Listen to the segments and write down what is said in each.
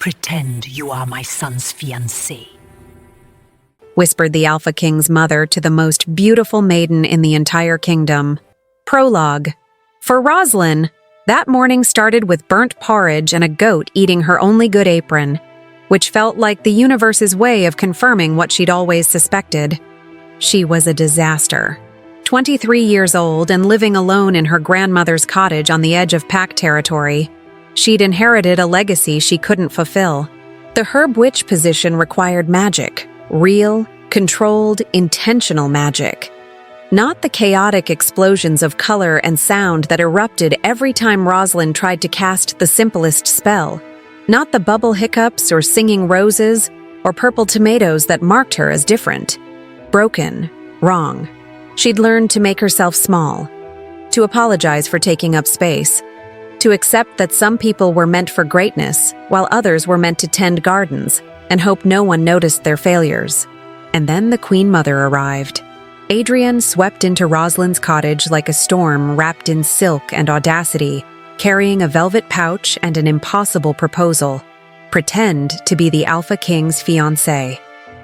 Pretend you are my son's fiancée," whispered the Alpha King's mother to the most beautiful maiden in the entire kingdom. Prologue. For Roslyn, that morning started with burnt porridge and a goat eating her only good apron, which felt like the universe's way of confirming what she'd always suspected. She was a disaster. 23 years old and living alone in her grandmother's cottage on the edge of pack territory, she'd inherited a legacy she couldn't fulfill. The herb witch position required magic, real, controlled, intentional magic. Not the chaotic explosions of color and sound that erupted every time Roslyn tried to cast the simplest spell. Not the bubble hiccups or singing roses or purple tomatoes that marked her as different. Broken, wrong. She'd learned to make herself small, to apologize for taking up space, to accept that some people were meant for greatness while others were meant to tend gardens and hope no one noticed their failures. And then the Queen Mother arrived. Adrian swept into Roslyn's cottage like a storm wrapped in silk and audacity, carrying a velvet pouch and an impossible proposal. Pretend to be the Alpha King's fiancée.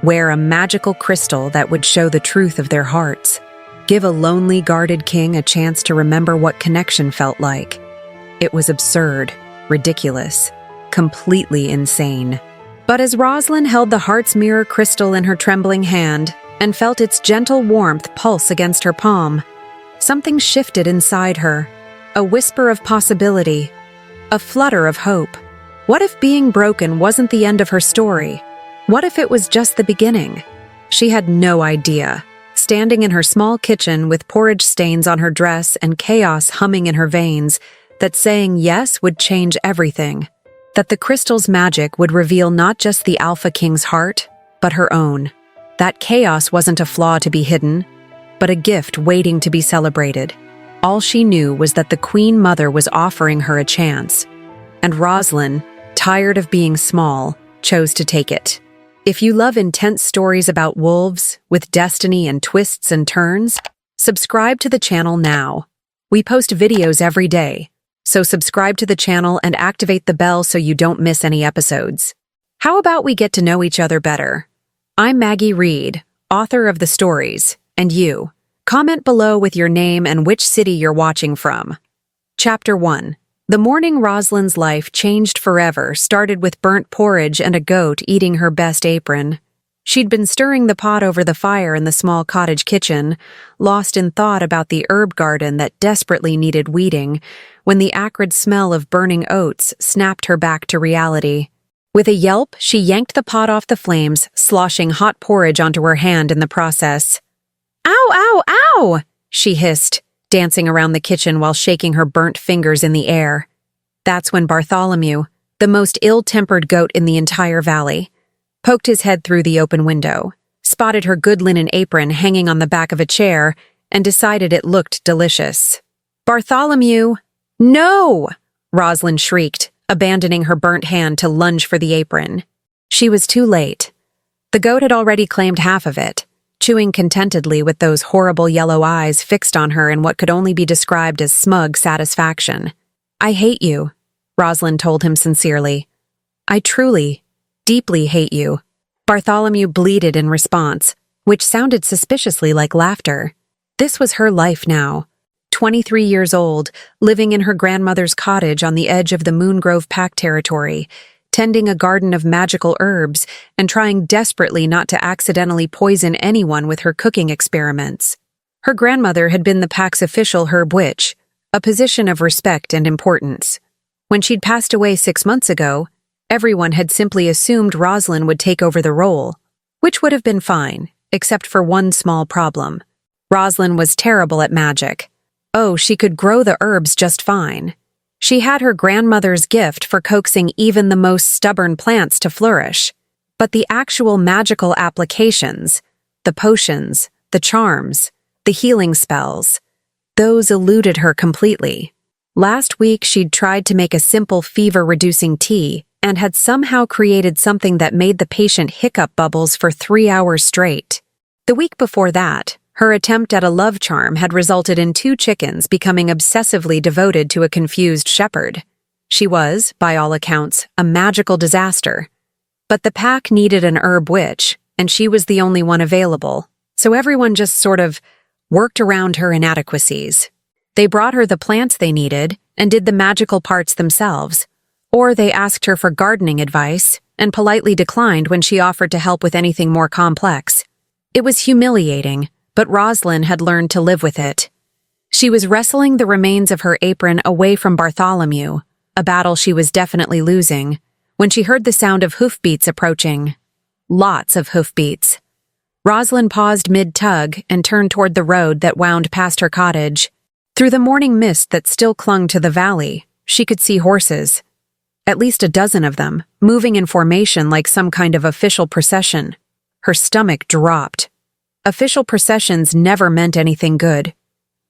Wear a magical crystal that would show the truth of their hearts. Give a lonely, guarded king a chance to remember what connection felt like. It was absurd, ridiculous, completely insane. But as Roslyn held the heart's mirror crystal in her trembling hand and felt its gentle warmth pulse against her palm, something shifted inside her. A whisper of possibility, a flutter of hope. What if being broken wasn't the end of her story? What if it was just the beginning? She had no idea. Standing in her small kitchen with porridge stains on her dress and chaos humming in her veins, that saying yes would change everything. That the crystal's magic would reveal not just the Alpha King's heart, but her own. That chaos wasn't a flaw to be hidden, but a gift waiting to be celebrated. All she knew was that the Queen Mother was offering her a chance, and Roslyn, tired of being small, chose to take it. If you love intense stories about wolves, with destiny and twists and turns, subscribe to the channel now. We post videos every day, so subscribe to the channel and activate the bell so you don't miss any episodes. How about we get to know each other better? I'm Maggie Reed, author of the stories, and you. Comment below with your name and which city you're watching from. Chapter 1. The morning Roslyn's life changed forever started with burnt porridge and a goat eating her best apron. She'd been stirring the pot over the fire in the small cottage kitchen, lost in thought about the herb garden that desperately needed weeding, when the acrid smell of burning oats snapped her back to reality. With a yelp, she yanked the pot off the flames, sloshing hot porridge onto her hand in the process. "Ow, ow, ow!" she hissed, dancing around the kitchen while shaking her burnt fingers in the air. That's when Bartholomew, the most ill-tempered goat in the entire valley, poked his head through the open window, spotted her good linen apron hanging on the back of a chair, and decided it looked delicious. "Bartholomew! No!" Roslyn shrieked, abandoning her burnt hand to lunge for the apron. She was too late. The goat had already claimed half of it, chewing contentedly with those horrible yellow eyes fixed on her in what could only be described as smug satisfaction. "I hate you," Roslyn told him sincerely. "I truly, deeply hate you." Bartholomew bleated in response, which sounded suspiciously like laughter. This was her life now. 23 years old, living in her grandmother's cottage on the edge of the Moongrove Pack territory, tending a garden of magical herbs and trying desperately not to accidentally poison anyone with her cooking experiments. Her grandmother had been the pack's official herb witch, a position of respect and importance. When she'd passed away 6 months ago, everyone had simply assumed Roslyn would take over the role, which would have been fine, except for one small problem. Roslyn was terrible at magic. Oh, she could grow the herbs just fine. She had her grandmother's gift for coaxing even the most stubborn plants to flourish. But the actual magical applications, the potions, the charms, the healing spells, those eluded her completely. Last week, she'd tried to make a simple fever-reducing tea and had somehow created something that made the patient hiccup bubbles for 3 hours straight. The week before that, her attempt at a love charm had resulted in 2 chickens becoming obsessively devoted to a confused shepherd. She was, by all accounts, a magical disaster. But the pack needed an herb witch, and she was the only one available, so everyone just sort of worked around her inadequacies. They brought her the plants they needed and did the magical parts themselves, or they asked her for gardening advice and politely declined when she offered to help with anything more complex. It was humiliating, but Roslyn had learned to live with it. She was wrestling the remains of her apron away from Bartholomew, a battle she was definitely losing, when she heard the sound of hoofbeats approaching. Lots of hoofbeats. Roslyn paused mid-tug and turned toward the road that wound past her cottage. Through the morning mist that still clung to the valley, she could see horses. At least a dozen of them, moving in formation like some kind of official procession. Her stomach dropped. Official processions never meant anything good.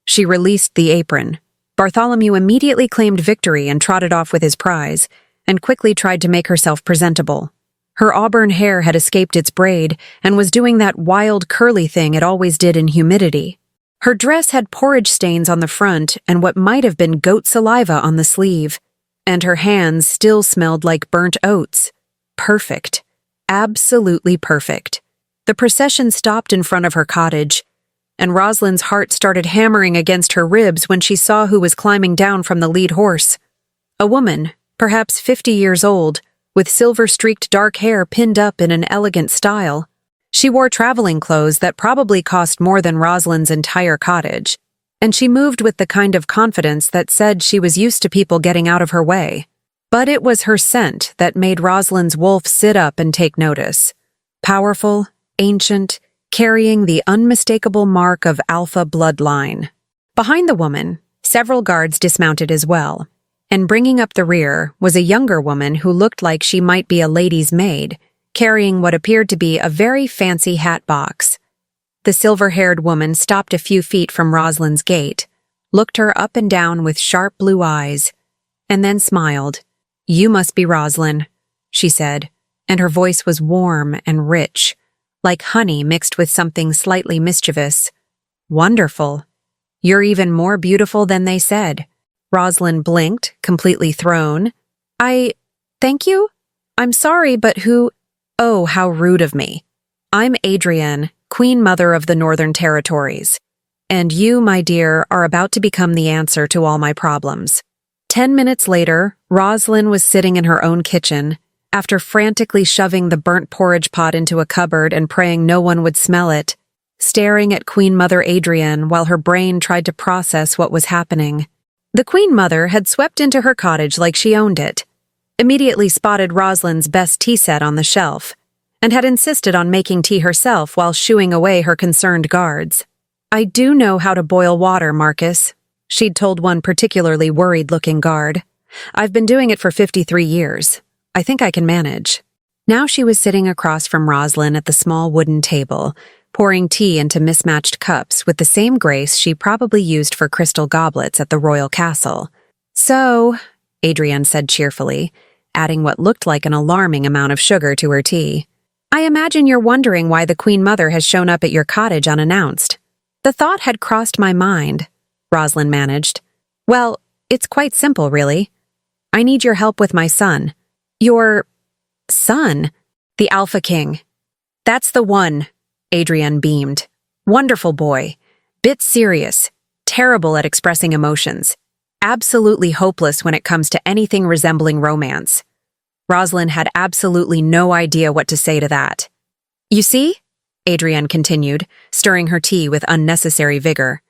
She released the apron. Bartholomew immediately claimed victory and trotted off with his prize, and quickly tried to make herself presentable. Her auburn hair had escaped its braid and was doing that wild curly thing it always did in humidity. Her dress had porridge stains on the front and what might have been goat saliva on the sleeve, and her hands still smelled like burnt oats. Perfect. Absolutely perfect. The procession stopped in front of her cottage, and Roslyn's heart started hammering against her ribs when she saw who was climbing down from the lead horse. A woman, perhaps 50 years old, with silver-streaked dark hair pinned up in an elegant style. She wore traveling clothes that probably cost more than Roslyn's entire cottage, and she moved with the kind of confidence that said she was used to people getting out of her way. But it was her scent that made Roslyn's wolf sit up and take notice. Powerful, ancient, carrying the unmistakable mark of alpha bloodline. Behind the woman, several guards dismounted as well, and bringing up the rear was a younger woman who looked like she might be a lady's maid, carrying what appeared to be a very fancy hat box. The silver-haired woman stopped a few feet from Roslyn's gate, looked her up and down with sharp blue eyes, and then smiled. "You must be Roslyn," she said, and her voice was warm and rich, like honey mixed with something slightly mischievous. "Wonderful. You're even more beautiful than they said." Roslyn blinked, completely thrown. Thank you? I'm sorry, but who— Oh, how rude of me. I'm Adrienne, Queen Mother of the Northern Territories. And you, my dear, are about to become the answer to all my problems. 10 minutes later, Roslyn was sitting in her own kitchen, after frantically shoving the burnt porridge pot into a cupboard and praying no one would smell it, staring at Queen Mother Adrienne while her brain tried to process what was happening. The Queen Mother had swept into her cottage like she owned it, immediately spotted Roslyn's best tea set on the shelf, and had insisted on making tea herself while shooing away her concerned guards. "I do know how to boil water, Marcus," she'd told one particularly worried-looking guard. "I've been doing it for 53 years. I think I can manage." Now she was sitting across from Roslyn at the small wooden table, pouring tea into mismatched cups with the same grace she probably used for crystal goblets at the royal castle. "So," Adrienne said cheerfully, adding what looked like an alarming amount of sugar to her tea, "I imagine you're wondering why the Queen Mother has shown up at your cottage unannounced." "The thought had crossed my mind," Roslyn managed. "Well, it's quite simple, really. I need your help with my son." "Your son?" "The Alpha King." "That's the one," Adrienne beamed. "Wonderful boy. Bit serious. Terrible at expressing emotions. Absolutely hopeless when it comes to anything resembling romance." Roslyn had absolutely no idea what to say to that. "You see?" Adrienne continued, stirring her tea with unnecessary vigor.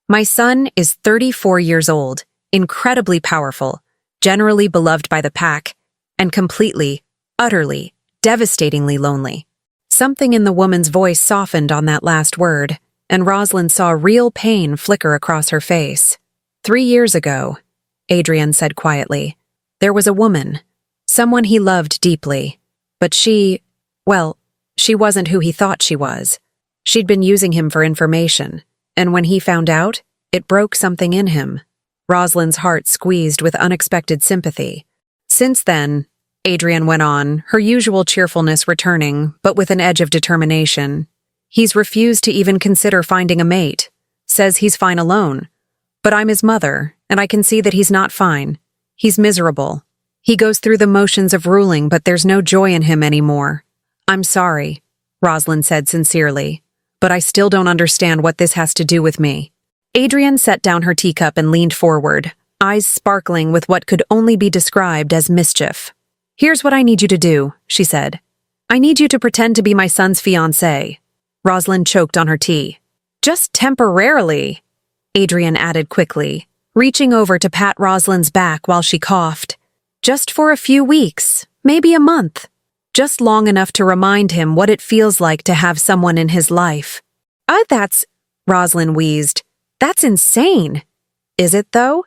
"My son is 34 years old, incredibly powerful, generally beloved by the pack, and completely, utterly, devastatingly lonely." Something in the woman's voice softened on that last word, and Roslyn saw real pain flicker across her face. 3 years ago," Adrienne said quietly, "there was a woman, someone he loved deeply, but she wasn't who he thought she was. She'd been using him for information, and when he found out, it broke something in him." Roslyn's heart squeezed with unexpected sympathy. "Since then," Adrienne went on, her usual cheerfulness returning, but with an edge of determination, "he's refused to even consider finding a mate. Says he's fine alone. But I'm his mother, and I can see that he's not fine. He's miserable, He goes through the motions of ruling, but there's no joy in him anymore. I'm sorry, Roslyn said sincerely, but I still don't understand what this has to do with me. Adrienne set down her teacup and leaned forward, eyes sparkling with what could only be described as mischief. Here's what I need you to do, she said. I need you to pretend to be my son's fiancée. Roslyn choked on her tea. Just temporarily, Adrienne added quickly, reaching over to pat Roslyn's back while she coughed. Just for a few weeks, maybe a month. Just long enough to remind him what it feels like to have someone in his life. Roslyn wheezed. That's insane. Is it, though?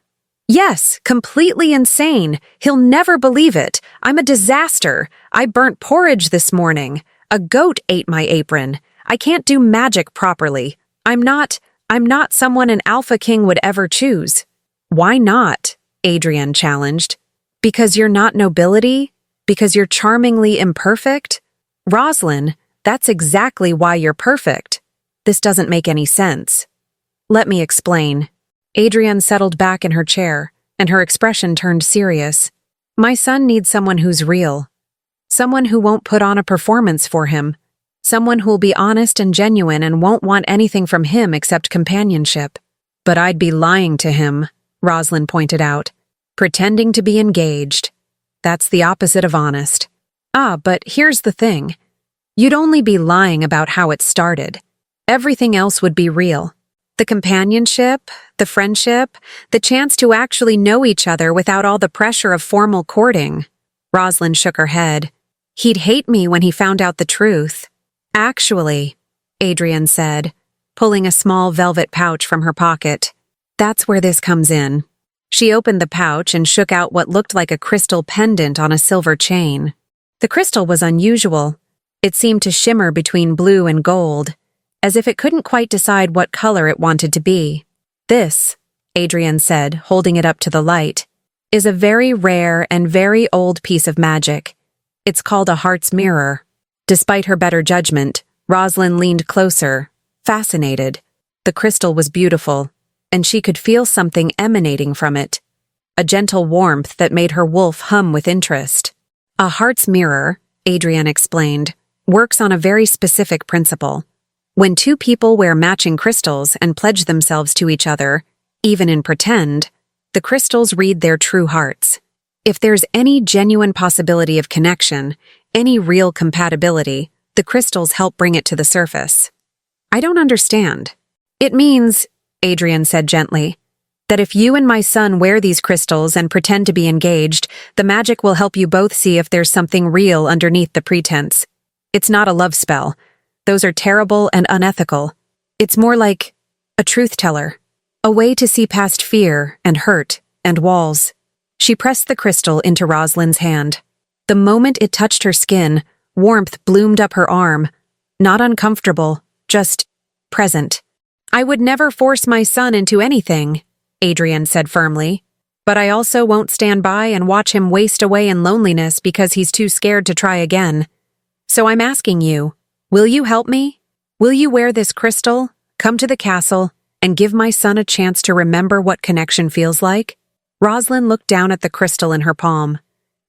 Yes, completely insane. He'll never believe it. I'm a disaster. I burnt porridge this morning. A goat ate my apron. I can't do magic properly. I'm not someone an Alpha King would ever choose. Why not? Adrienne challenged. Because you're not nobility? Because you're charmingly imperfect? Roslyn, that's exactly why you're perfect. This doesn't make any sense. Let me explain. Adrienne settled back in her chair, and her expression turned serious. My son needs someone who's real. Someone who won't put on a performance for him. Someone who'll be honest and genuine and won't want anything from him except companionship. But I'd be lying to him, Roslyn pointed out. Pretending to be engaged. That's the opposite of honest. But here's the thing. You'd only be lying about how it started. Everything else would be real. The companionship, the friendship, the chance to actually know each other without all the pressure of formal courting. Roslyn shook her head. He'd hate me when he found out the truth. Actually, Adrienne said, pulling a small velvet pouch from her pocket. That's where this comes in. She opened the pouch and shook out what looked like a crystal pendant on a silver chain. The crystal was unusual. It seemed to shimmer between blue and gold, as if it couldn't quite decide what color it wanted to be. This, Adrienne said, holding it up to the light, is a very rare and very old piece of magic. It's called a heart's mirror. Despite her better judgment, Roslyn leaned closer, fascinated. The crystal was beautiful, and she could feel something emanating from it, a gentle warmth that made her wolf hum with interest. A heart's mirror, Adrienne explained, works on a very specific principle. When two people wear matching crystals and pledge themselves to each other, even in pretend, the crystals read their true hearts. If there's any genuine possibility of connection, any real compatibility, the crystals help bring it to the surface. I don't understand. It means, Adrienne said gently, that if you and my son wear these crystals and pretend to be engaged, the magic will help you both see if there's something real underneath the pretense. It's not a love spell. Those are terrible and unethical. It's more like a truth teller, a way to see past fear and hurt and walls. She pressed the crystal into Roslyn's hand. The moment it touched her skin, warmth bloomed up her arm. Not uncomfortable, just present. I would never force my son into anything, Adrienne said firmly, but I also won't stand by and watch him waste away in loneliness because he's too scared to try again. So I'm asking you, will you help me? Will you wear this crystal, come to the castle, and give my son a chance to remember what connection feels like? Roslyn looked down at the crystal in her palm.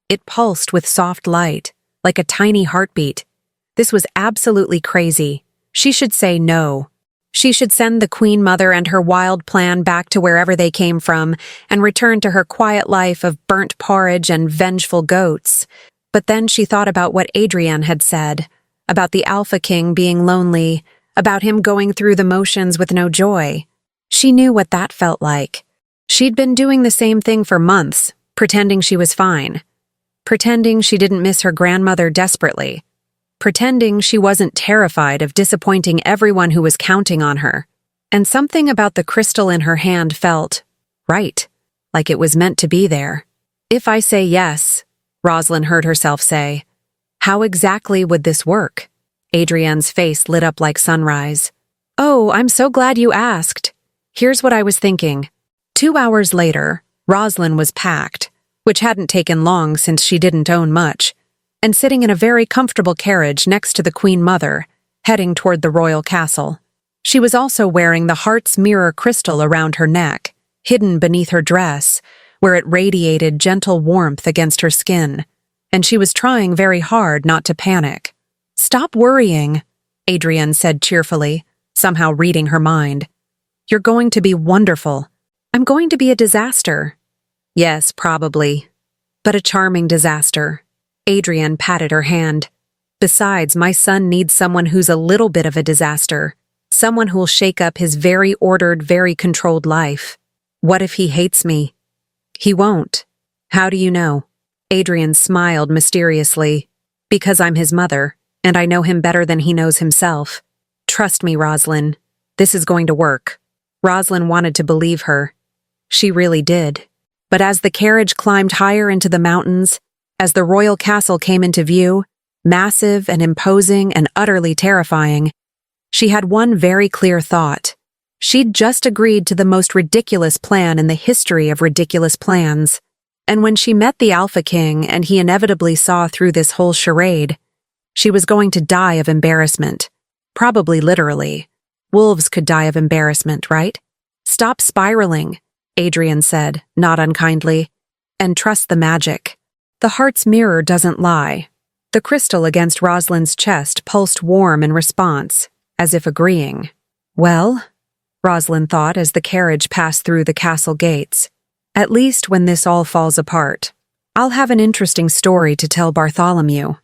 It pulsed with soft light, like a tiny heartbeat. This was absolutely crazy. She should say no. She should send the Queen Mother and her wild plan back to wherever they came from and return to her quiet life of burnt porridge and vengeful goats. But then she thought about what Adrienne had said, about the Alpha King being lonely, about him going through the motions with no joy. She knew what that felt like. She'd been doing the same thing for months, pretending she was fine. Pretending she didn't miss her grandmother desperately. Pretending she wasn't terrified of disappointing everyone who was counting on her. And something about the crystal in her hand felt right, like it was meant to be there. If I say yes, Roslyn heard herself say. How exactly would this work? Adrienne's face lit up like sunrise. Oh, I'm so glad you asked. Here's what I was thinking. 2 hours later, Roslyn was packed, which hadn't taken long since she didn't own much, and sitting in a very comfortable carriage next to the Queen Mother, heading toward the royal castle. She was also wearing the heart's mirror crystal around her neck, hidden beneath her dress, where it radiated gentle warmth against her skin, and she was trying very hard not to panic. "Stop worrying," Adrienne said cheerfully, somehow reading her mind. "You're going to be wonderful. I'm going to be a disaster." "Yes, probably. But a charming disaster." Adrienne patted her hand. "Besides, my son needs someone who's a little bit of a disaster. Someone who'll shake up his very ordered, very controlled life. What if he hates me?" "He won't." "How do you know?" Adrienne smiled mysteriously. "Because I'm his mother, and I know him better than he knows himself. Trust me, Roslyn. This is going to work." Roslyn wanted to believe her. She really did. But as the carriage climbed higher into the mountains, as the royal castle came into view, massive and imposing and utterly terrifying, she had one very clear thought. She'd just agreed to the most ridiculous plan in the history of ridiculous plans. And when she met the Alpha King and he inevitably saw through this whole charade, she was going to die of embarrassment. Probably literally. Wolves could die of embarrassment, right? "Stop spiraling," Adrienne said, not unkindly, "and trust the magic. The heart's mirror doesn't lie." The crystal against Roslyn's chest pulsed warm in response, as if agreeing. "Well," Roslyn thought as the carriage passed through the castle gates, "at least when this all falls apart, I'll have an interesting story to tell Bartholomew."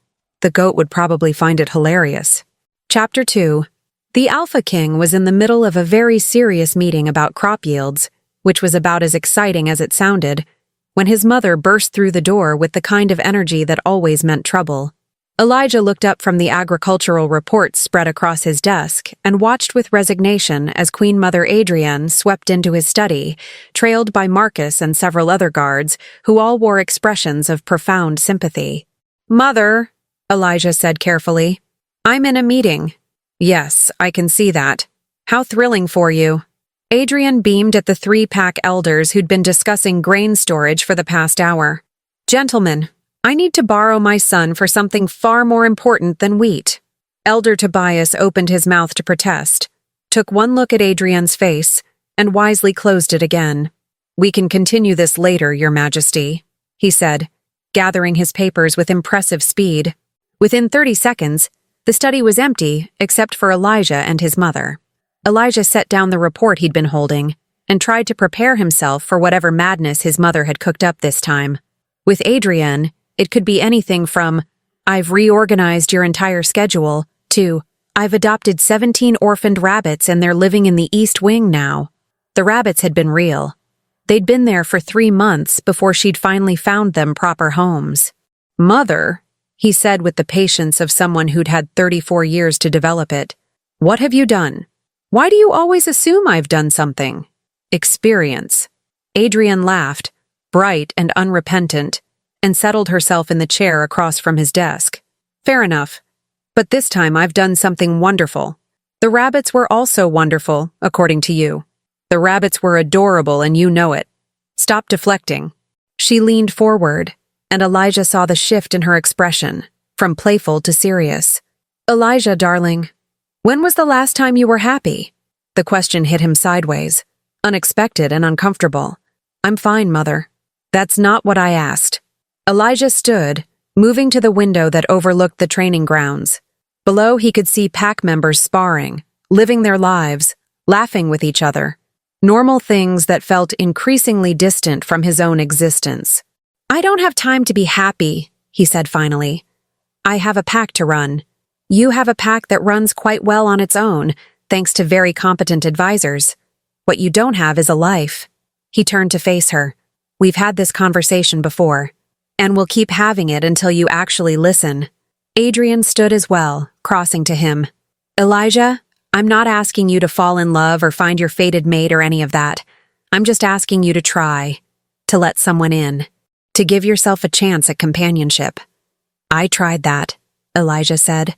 The goat would probably find it hilarious. Chapter 2. The Alpha King was in the middle of a very serious meeting about crop yields, which was about as exciting as it sounded, when his mother burst through the door with the kind of energy that always meant trouble. Elijah looked up from the agricultural reports spread across his desk and watched with resignation as Queen Mother Adrienne swept into his study, trailed by Marcus and several other guards, who all wore expressions of profound sympathy. "Mother," Elijah said carefully, "I'm in a meeting." "Yes, I can see that. How thrilling for you." Adrienne beamed at the 3-pack elders who'd been discussing grain storage for the past hour. "Gentlemen, I need to borrow my son for something far more important than wheat." Elder Tobias opened his mouth to protest, took one look at Adrienne's face, and wisely closed it again. "We can continue this later, Your Majesty," he said, gathering his papers with impressive speed. Within 30 seconds, the study was empty except for Elijah and his mother. Elijah set down the report he'd been holding and tried to prepare himself for whatever madness his mother had cooked up this time. With Adrienne, it could be anything from, "I've reorganized your entire schedule," to, "I've adopted 17 orphaned rabbits and they're living in the East Wing now." The rabbits had been real. They'd been there for 3 months before she'd finally found them proper homes. "Mother," he said with the patience of someone who'd had 34 years to develop it, "what have you done? Why do you always assume I've done something?" "Experience." Adrienne laughed, bright and unrepentant, and settled herself in the chair across from his desk. "Fair enough. But this time I've done something wonderful. The rabbits were also wonderful, according to you. The rabbits were adorable and you know it. Stop deflecting." She leaned forward, and Elijah saw the shift in her expression, from playful to serious. "Elijah, darling, when was the last time you were happy?" The question hit him sideways, unexpected and uncomfortable. "I'm fine, Mother." "That's not what I asked." Elijah stood, moving to the window that overlooked the training grounds. Below he could see pack members sparring, living their lives, laughing with each other. Normal things that felt increasingly distant from his own existence. "I don't have time to be happy," he said finally. "I have a pack to run. You have a pack that runs quite well on its own, thanks to very competent advisors. What you don't have is a life." He turned to face her. "We've had this conversation before, and we'll keep having it until you actually listen." Adrienne stood as well, crossing to him. "Elijah, I'm not asking you to fall in love or find your fated mate or any of that. I'm just asking you to try, to let someone in, to give yourself a chance at companionship." "I tried that," Elijah said,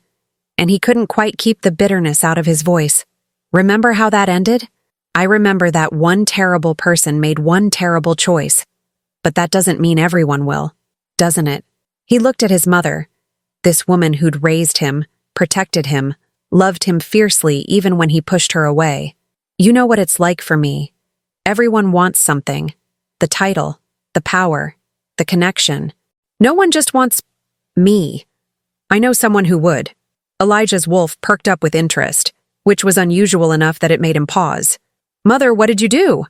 and he couldn't quite keep the bitterness out of his voice. "Remember how that ended? I remember that one terrible person made one terrible choice. But that doesn't mean everyone will, doesn't it?" He looked at his mother, this woman who'd raised him, protected him, loved him fiercely even when he pushed her away. "You know what it's like for me. Everyone wants something. The title, the power, the connection. No one just wants me. I know someone who would. Elijah's wolf perked up with interest, which was unusual enough that it made him pause. Mother, what did you do?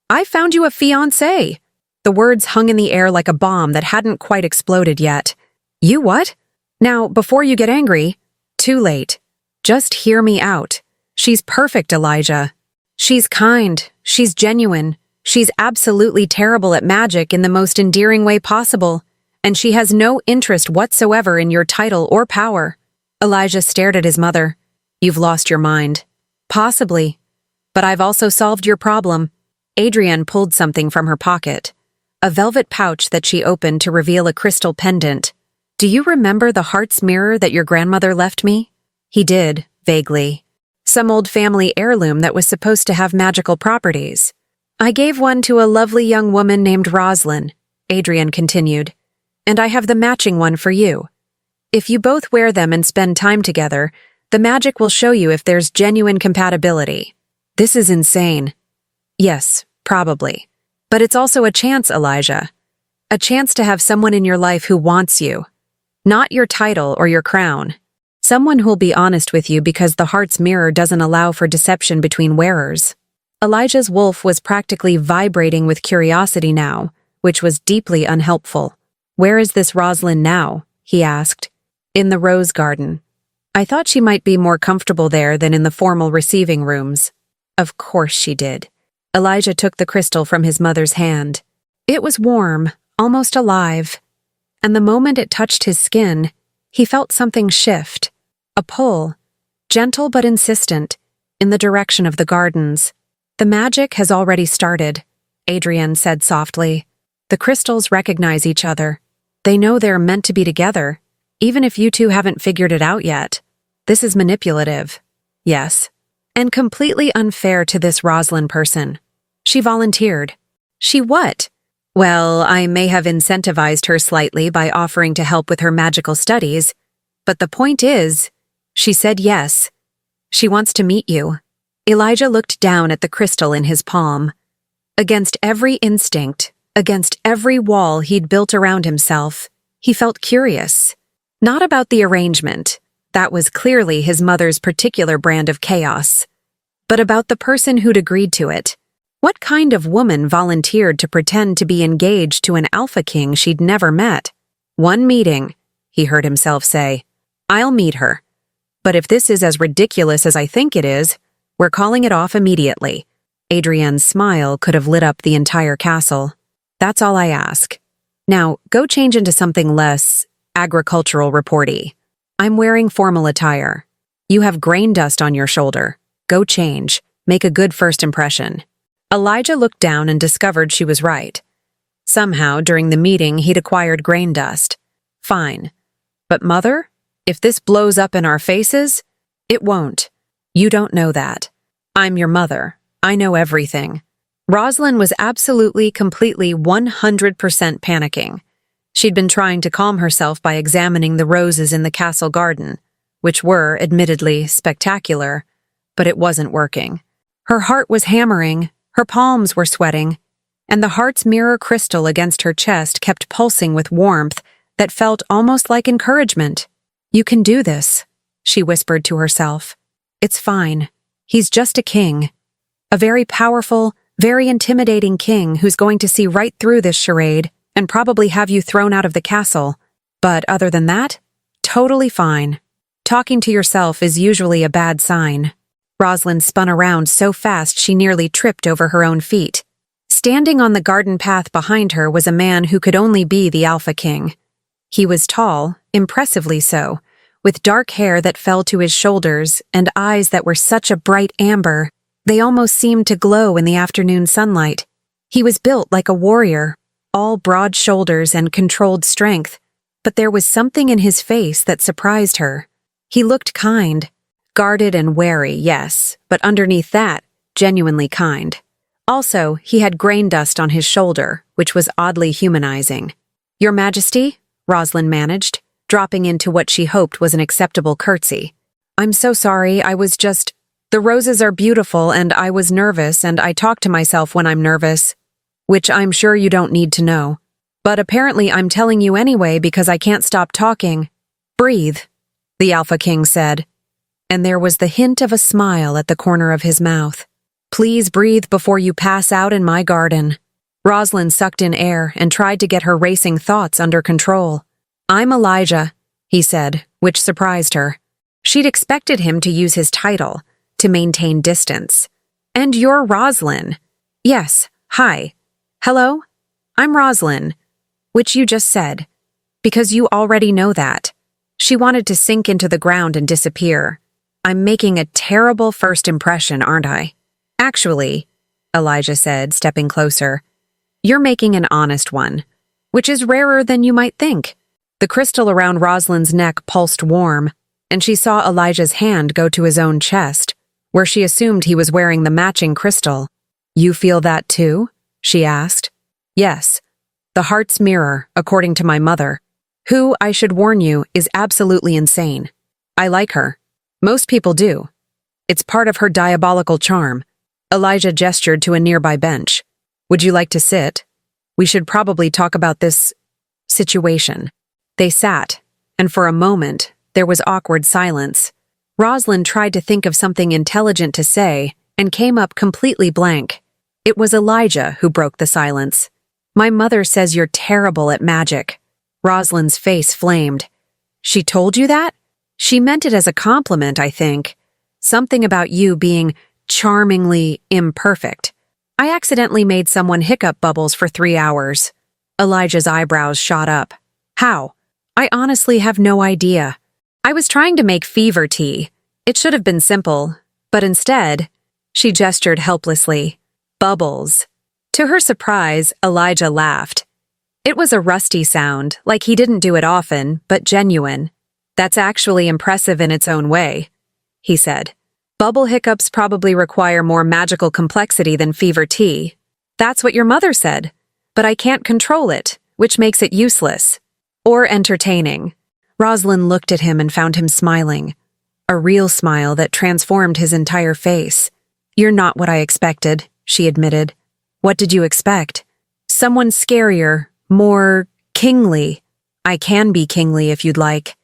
I found you a fiancé. The words hung in the air like a bomb that hadn't quite exploded yet. You what? Now, before you get angry, too late. Just hear me out. She's perfect, Elijah. She's kind. She's genuine. She's absolutely terrible at magic in the most endearing way possible. And she has no interest whatsoever in your title or power. Elijah stared at his mother. You've lost your mind. Possibly. But I've also solved your problem. Adrienne pulled something from her pocket. A velvet pouch that she opened to reveal a crystal pendant. Do you remember the heart's mirror that your grandmother left me? He did, vaguely. Some old family heirloom that was supposed to have magical properties. I gave one to a lovely young woman named Roslyn, Adrienne continued. And I have the matching one for you. If you both wear them and spend time together, the magic will show you if there's genuine compatibility. This is insane. Yes, probably. But it's also a chance, Elijah. A chance to have someone in your life who wants you. Not your title or your crown. Someone who'll be honest with you because the heart's mirror doesn't allow for deception between wearers. Elijah's wolf was practically vibrating with curiosity now, which was deeply unhelpful. Where is this Roslyn now? He asked. In the rose garden. I thought she might be more comfortable there than in the formal receiving rooms. Of course she did. Elijah took the crystal from his mother's hand. It was warm, almost alive. And the moment it touched his skin, he felt something shift. A pull, gentle but insistent, in the direction of the gardens. The magic has already started, Adrienne said softly. The crystals recognize each other. They know they're meant to be together, even if you two haven't figured it out yet. This is manipulative. Yes. And completely unfair to this Roslyn person. She volunteered. She what? Well, I may have incentivized her slightly by offering to help with her magical studies, but the point is, she said yes. She wants to meet you. Elijah looked down at the crystal in his palm. Against every instinct, against every wall he'd built around himself, he felt curious. Not about the arrangement. That was clearly his mother's particular brand of chaos. But about the person who'd agreed to it. What kind of woman volunteered to pretend to be engaged to an alpha king she'd never met? One meeting, he heard himself say. I'll meet her. But if this is as ridiculous as I think it is, we're calling it off immediately. Adrienne's smile could have lit up the entire castle. That's all I ask. Now, go change into something less agricultural reporty. I'm wearing formal attire. You have grain dust on your shoulder. Go change. Make a good first impression. Elijah looked down and discovered she was right. Somehow, during the meeting, he'd acquired grain dust. Fine. But Mother, if this blows up in our faces, it won't. You don't know that. I'm your mother. I know everything. Roslyn was absolutely, completely, 100% panicking. She'd been trying to calm herself by examining the roses in the castle garden, which were, admittedly, spectacular, but it wasn't working. Her heart was hammering, her palms were sweating, and the heart's mirror crystal against her chest kept pulsing with warmth that felt almost like encouragement. You can do this, she whispered to herself. It's fine. He's just a king. A very powerful, very intimidating king who's going to see right through this charade and probably have you thrown out of the castle. But other than that, totally fine. Talking to yourself is usually a bad sign. Roslyn spun around so fast she nearly tripped over her own feet. Standing on the garden path behind her was a man who could only be the Alpha King. He was tall, impressively so, with dark hair that fell to his shoulders and eyes that were such a bright amber, they almost seemed to glow in the afternoon sunlight. He was built like a warrior, all broad shoulders and controlled strength, but there was something in his face that surprised her. He looked kind. Guarded and wary, yes, but underneath that, genuinely kind. Also, he had grain dust on his shoulder, which was oddly humanizing. Your Majesty, Roslyn managed, dropping into what she hoped was an acceptable curtsy. I'm so sorry, I was just... The roses are beautiful and I was nervous and I talk to myself when I'm nervous. which I'm sure you don't need to know. But apparently I'm telling you anyway because I can't stop talking. Breathe, the Alpha King said, and there was the hint of a smile at the corner of his mouth. Please breathe before you pass out in my garden. Roslyn sucked in air and tried to get her racing thoughts under control. I'm Elijah, he said, which surprised her. She'd expected him to use his title, to maintain distance. And you're Roslyn. Yes, hi. Hello? I'm Roslyn, which you just said, because you already know that. She wanted to sink into the ground and disappear. I'm making a terrible first impression, aren't I? Actually, Elijah said, stepping closer, you're making an honest one, which is rarer than you might think. The crystal around Roslyn's neck pulsed warm, and she saw Elijah's hand go to his own chest, where she assumed he was wearing the matching crystal. You feel that too? She asked. Yes. The heart's mirror, according to my mother, who, I should warn you, is absolutely insane. I like her. Most people do. It's part of her diabolical charm. Elijah gestured to a nearby bench. Would you like to sit? We should probably talk about this situation. They sat, and for a moment, there was awkward silence. Roslyn tried to think of something intelligent to say and came up completely blank. It was Elijah who broke the silence. My mother says you're terrible at magic. Roslyn's face flamed. She told you that? She meant it as a compliment, I think. Something about you being charmingly imperfect. I accidentally made someone hiccup bubbles for 3 hours. Elijah's eyebrows shot up. How? I honestly have no idea. I was trying to make fever tea. It should have been simple, but instead, she gestured helplessly. Bubbles. To her surprise, Elijah laughed. It was a rusty sound, like he didn't do it often, but genuine. That's actually impressive in its own way, he said. Bubble hiccups probably require more magical complexity than fever tea. That's what your mother said, but I can't control it, which makes it useless. Or entertaining. Roslyn looked at him and found him smiling. A real smile that transformed his entire face. You're not what I expected, she admitted. What did you expect? Someone scarier, more kingly. I can be kingly if you'd like.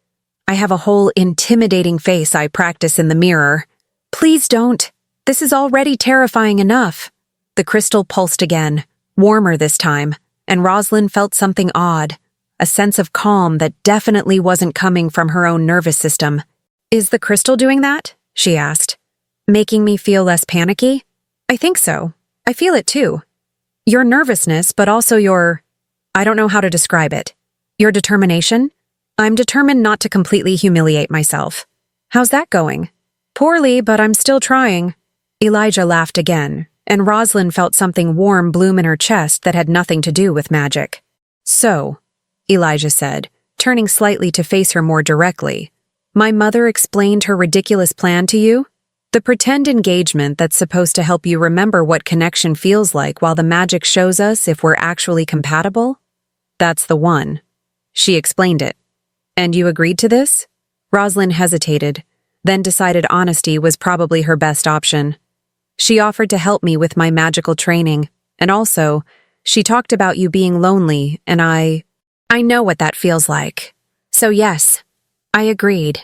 I have a whole intimidating face I practice in the mirror. Please don't. This is already terrifying enough. The crystal pulsed again, warmer this time, and Roslyn felt something odd, a sense of calm that definitely wasn't coming from her own nervous system. Is the crystal doing that? She asked. Making me feel less panicky? I think so. I feel it too. Your nervousness, but also I don't know how to describe it. Your determination? I'm determined not to completely humiliate myself. How's that going? Poorly, but I'm still trying. Elijah laughed again, and Roslyn felt something warm bloom in her chest that had nothing to do with magic. So, Elijah said, turning slightly to face her more directly, my mother explained her ridiculous plan to you? The pretend engagement that's supposed to help you remember what connection feels like while the magic shows us if we're actually compatible? That's the one. She explained it. And you agreed to this? Roslyn hesitated, then decided honesty was probably her best option. She offered to help me with my magical training, and also, she talked about you being lonely, and I know what that feels like. So yes, I agreed.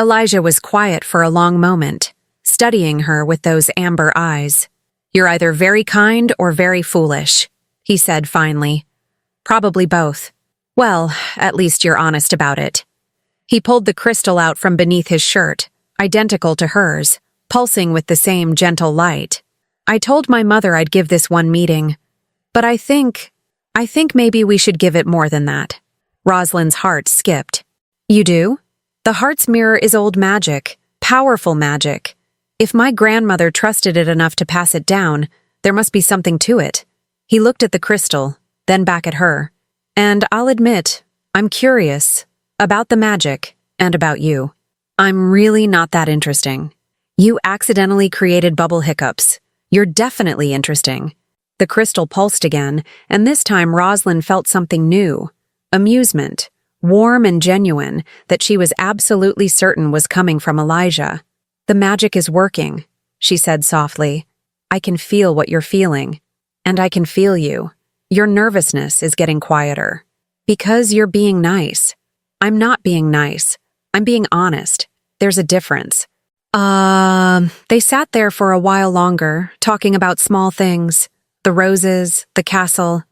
Elijah was quiet for a long moment, studying her with those amber eyes. You're either very kind or very foolish, he said finally. Probably both. Well, at least you're honest about it. He pulled the crystal out from beneath his shirt, identical to hers, pulsing with the same gentle light. I told my mother I'd give this one meeting, but I think maybe we should give it more than that. Roslyn's heart skipped. You do? The heart's mirror is old magic, powerful magic. If my grandmother trusted it enough to pass it down, there must be something to it. He looked at the crystal, then back at her. And I'll admit, I'm curious about the magic and about you. I'm really not that interesting. You accidentally created bubble hiccups. You're definitely interesting. The crystal pulsed again, and this time Roslyn felt something new. Amusement, warm and genuine, that she was absolutely certain was coming from Elijah. The magic is working, she said softly. I can feel what you're feeling. And I can feel you. Your nervousness is getting quieter. Because you're being nice. I'm not being nice. I'm being honest. There's a difference. They sat there for a while longer, talking about small things. The roses, the castle,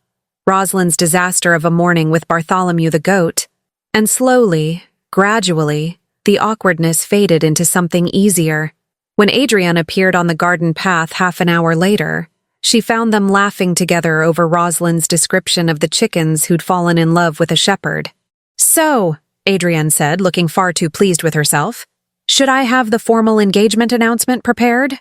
Roslyn's disaster of a morning with Bartholomew the goat. And slowly, gradually, the awkwardness faded into something easier. When Adrian appeared on the garden path half an hour later, she found them laughing together over Roslyn's description of the chickens who'd fallen in love with a shepherd. "So," Adrian said, looking far too pleased with herself, "should I have the formal engagement announcement prepared?"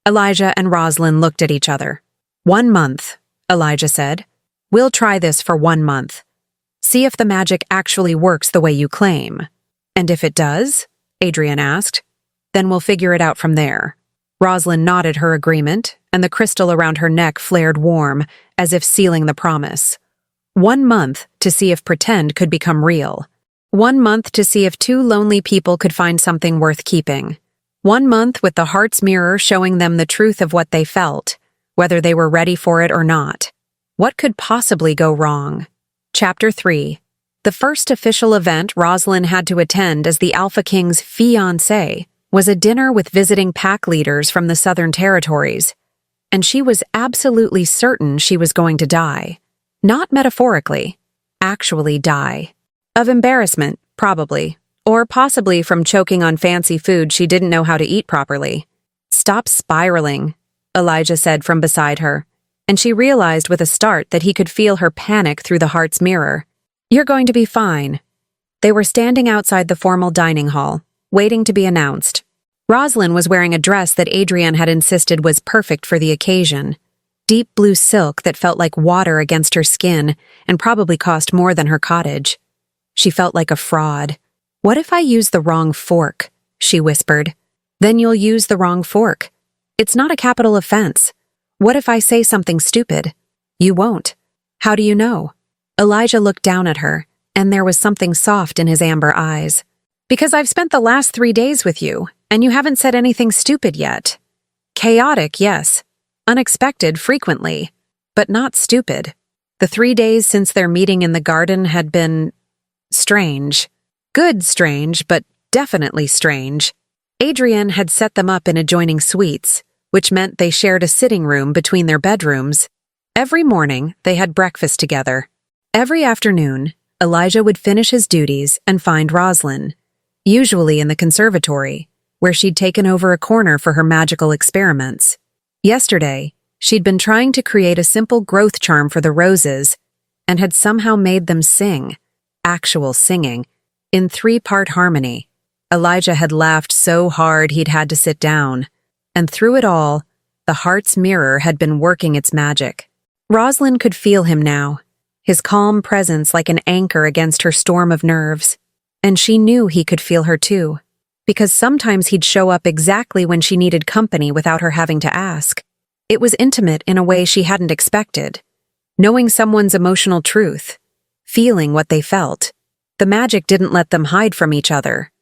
Elijah and Roslyn looked at each other. "1 month," Elijah said. "We'll try this for 1 month. See if the magic actually works the way you claim." "And if it does?" Adrian asked. "Then we'll figure it out from there." Roslyn nodded her agreement, and the crystal around her neck flared warm, as if sealing the promise. 1 month to see if pretend could become real. 1 month to see if two lonely people could find something worth keeping. 1 month with the heart's mirror showing them the truth of what they felt, whether they were ready for it or not. What could possibly go wrong? Chapter 3. The first official event Roslyn had to attend as the Alpha King's fiancée was a dinner with visiting pack leaders from the Southern Territories, and she was absolutely certain she was going to die. Not metaphorically, actually die. Of embarrassment, probably, or possibly from choking on fancy food she didn't know how to eat properly. "Stop spiraling," Elijah said from beside her, and she realized with a start that he could feel her panic through the heart's mirror. "You're going to be fine." They were standing outside the formal dining hall, waiting to be announced. Roslyn was wearing a dress that Adrian had insisted was perfect for the occasion. Deep blue silk that felt like water against her skin and probably cost more than her cottage. She felt like a fraud. "What if I use the wrong fork?" she whispered. "Then you'll use the wrong fork. It's not a capital offense. What if I say something stupid?" "You won't." "How do you know?" Elijah looked down at her, and there was something soft in his amber eyes. "Because I've spent the last 3 days with you, and you haven't said anything stupid yet. Chaotic, yes. Unexpected, frequently. But not stupid. The 3 days since their meeting in the garden had been strange. Good strange, but definitely strange. Adrian had set them up in adjoining suites, which meant they shared a sitting room between their bedrooms. Every morning, they had breakfast together. Every afternoon, Elijah would finish his duties and find Roslyn, usually in the conservatory, where she'd taken over a corner for her magical experiments. Yesterday, she'd been trying to create a simple growth charm for the roses and had somehow made them sing, actual singing, in 3-part harmony. Elijah had laughed so hard he'd had to sit down, and through it all, the heart's mirror had been working its magic. Roslyn could feel him now, his calm presence like an anchor against her storm of nerves, and she knew he could feel her too, because sometimes he'd show up exactly when she needed company without her having to ask. It was intimate in a way she hadn't expected, knowing someone's emotional truth, feeling what they felt. The magic didn't let them hide from each other,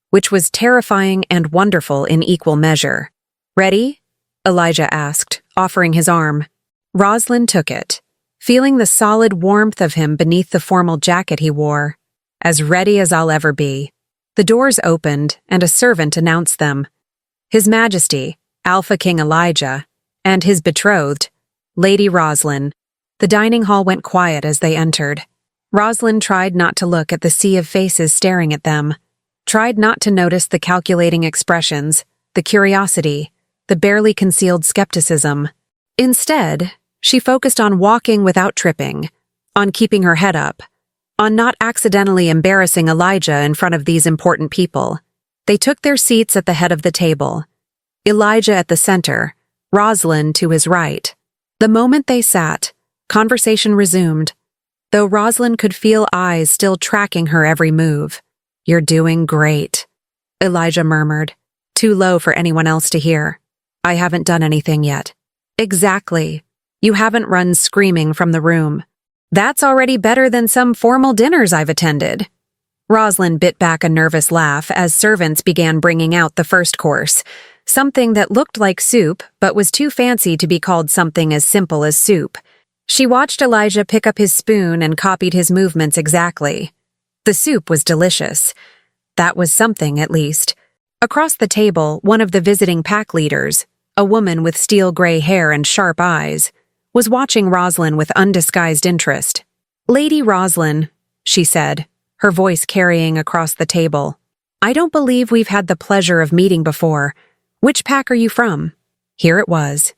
which was terrifying and wonderful in equal measure. "Ready?" Elijah asked, offering his arm. Roslyn took it, feeling the solid warmth of him beneath the formal jacket he wore. "As ready as I'll ever be." The doors opened, and a servant announced them. His Majesty, Alpha King Elijah, and his betrothed, Lady Roslyn. The dining hall went quiet as they entered. Roslyn tried not to look at the sea of faces staring at them, tried not to notice the calculating expressions, the curiosity, the barely concealed skepticism. Instead, she focused on walking without tripping, on keeping her head up, on not accidentally embarrassing Elijah in front of these important people. They took their seats at the head of the table, Elijah at the center, Roslyn to his right. The moment they sat, conversation resumed, though Roslyn could feel eyes still tracking her every move. "You're doing great," Elijah murmured, too low for anyone else to hear. "I haven't done anything yet." "Exactly. You haven't run screaming from the room." "That's already better than some formal dinners I've attended." Roslyn bit back a nervous laugh as servants began bringing out the first course, something that looked like soup but was too fancy to be called something as simple as soup. She watched Elijah pick up his spoon and copied his movements exactly. The soup was delicious. That was something, at least. Across the table, one of the visiting pack leaders, a woman with steel-gray hair and sharp eyes, was watching Roslyn with undisguised interest. "Lady Roslyn," she said, her voice carrying across the table. "I don't believe we've had the pleasure of meeting before. Which pack are you from?" Here it was.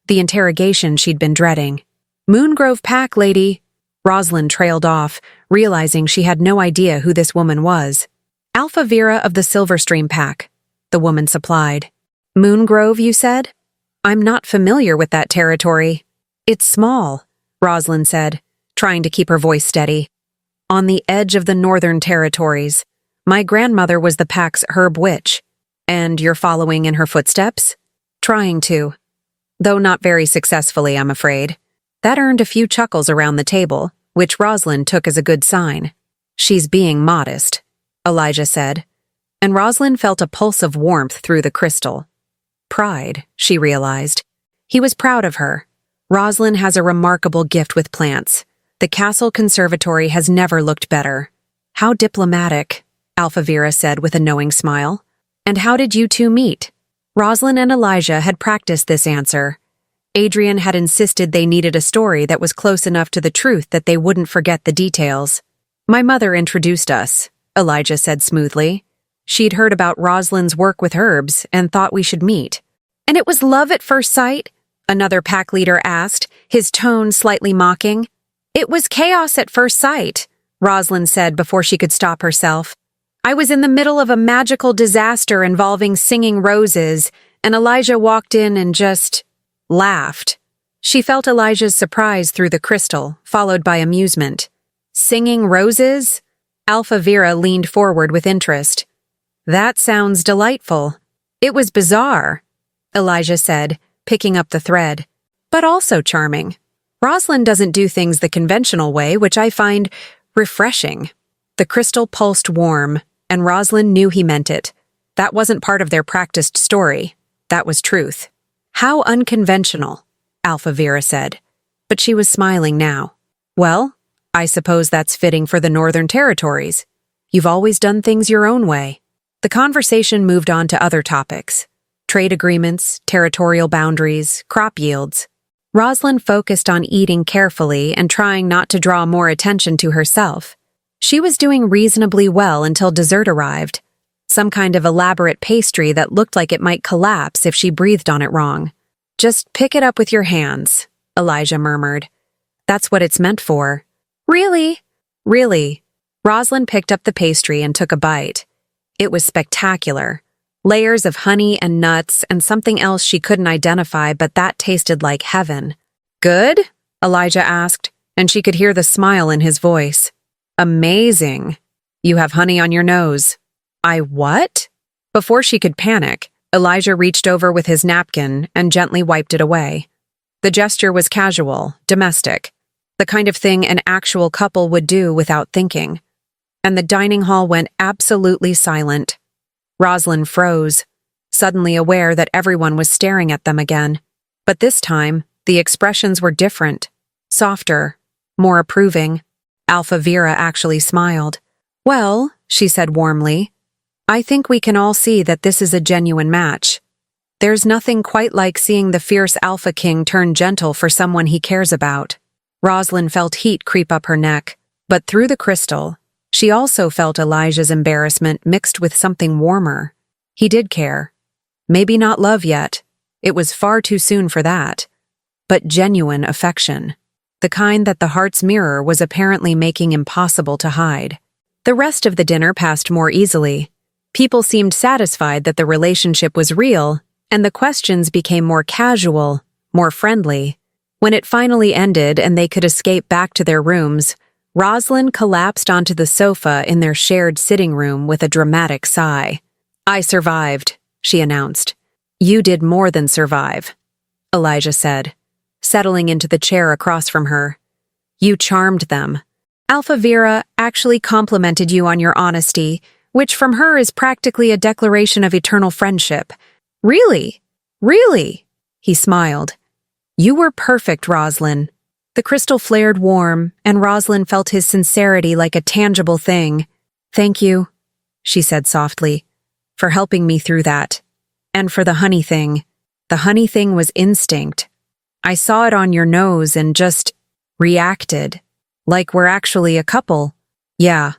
The interrogation she'd been dreading. "Moongrove Pack, lady." Roslyn trailed off, realizing she had no idea who this woman was. "Alpha Vera of the Silverstream Pack," the woman supplied. "Moongrove, you said? I'm not familiar with that territory." "It's small," Roslyn said, trying to keep her voice steady. "On the edge of the Northern Territories. My grandmother was the pack's herb witch. And you're following in her footsteps?" "Trying to. Though not very successfully, I'm afraid." That earned a few chuckles around the table, which Roslyn took as a good sign. "She's being modest," Elijah said, and Roslyn felt a pulse of warmth through the crystal. Pride, she realized. He was proud of her. Roslyn has a remarkable gift with plants. The castle conservatory has never looked better. "How diplomatic," Alpha Vera said with a knowing smile. "And how did you two meet?" Roslyn and Elijah had practiced this answer. Adrian had insisted they needed a story that was close enough to the truth that they wouldn't forget the details. "My mother introduced us," Elijah said smoothly. "She'd heard about Roslyn's work with herbs and thought we should meet." "And it was love at first sight?" another pack leader asked, his tone slightly mocking. "It was chaos at first sight," Roslyn said before she could stop herself. "I was in the middle of a magical disaster involving singing roses, and Elijah walked in and just laughed." She felt Elijah's surprise through the crystal, followed by amusement. "Singing roses?" Alpha Vera leaned forward with interest. "That sounds delightful." "It was bizarre," Elijah said, picking up the thread, "but also charming. Roslyn doesn't do things the conventional way, which I find refreshing." The crystal pulsed warm, and Roslyn knew he meant it. That wasn't part of their practiced story. That was truth. "How unconventional," Alpha Vera said, but she was smiling now. "Well, I suppose that's fitting for the Northern Territories. You've always done things your own way." The conversation moved on to other topics. Trade agreements, territorial boundaries, crop yields. Roslyn focused on eating carefully and trying not to draw more attention to herself. She was doing reasonably well until dessert arrived. Some kind of elaborate pastry that looked like it might collapse if she breathed on it wrong. "Just pick it up with your hands," Elijah murmured. "That's what it's meant for." "Really?" "Really." Roslyn picked up the pastry and took a bite. It was spectacular. Layers of honey and nuts and something else she couldn't identify, but that tasted like heaven. "Good?" Elijah asked, and she could hear the smile in his voice. "Amazing. You have honey on your nose." "I what?" Before she could panic, Elijah reached over with his napkin and gently wiped it away. The gesture was casual, domestic, the kind of thing an actual couple would do without thinking. And the dining hall went absolutely silent. Roslyn froze, suddenly aware that everyone was staring at them again. But this time, the expressions were different, softer, more approving. Alpha Vera actually smiled. "Well," she said warmly, "I think we can all see that this is a genuine match. There's nothing quite like seeing the fierce Alpha King turn gentle for someone he cares about." Roslyn felt heat creep up her neck, but through the crystal, she also felt Elijah's embarrassment mixed with something warmer. He did care. Maybe not love yet. It was far too soon for that. But genuine affection. The kind that the heart's mirror was apparently making impossible to hide. The rest of the dinner passed more easily. People seemed satisfied that the relationship was real, and the questions became more casual, more friendly. When it finally ended and they could escape back to their rooms, Roslyn collapsed onto the sofa in their shared sitting room with a dramatic sigh. "I survived," she announced. "You did more than survive," Elijah said, settling into the chair across from her. "You charmed them. Alpha Vera actually complimented you on your honesty, which from her is practically a declaration of eternal friendship." "Really? Really?" He smiled. "You were perfect, Roslyn." The crystal flared warm, and Roslyn felt his sincerity like a tangible thing. "Thank you," she said softly, "for helping me through that. And for the honey thing. The honey thing was instinct. I saw it on your nose and just reacted. Like we're actually a couple." "Yeah."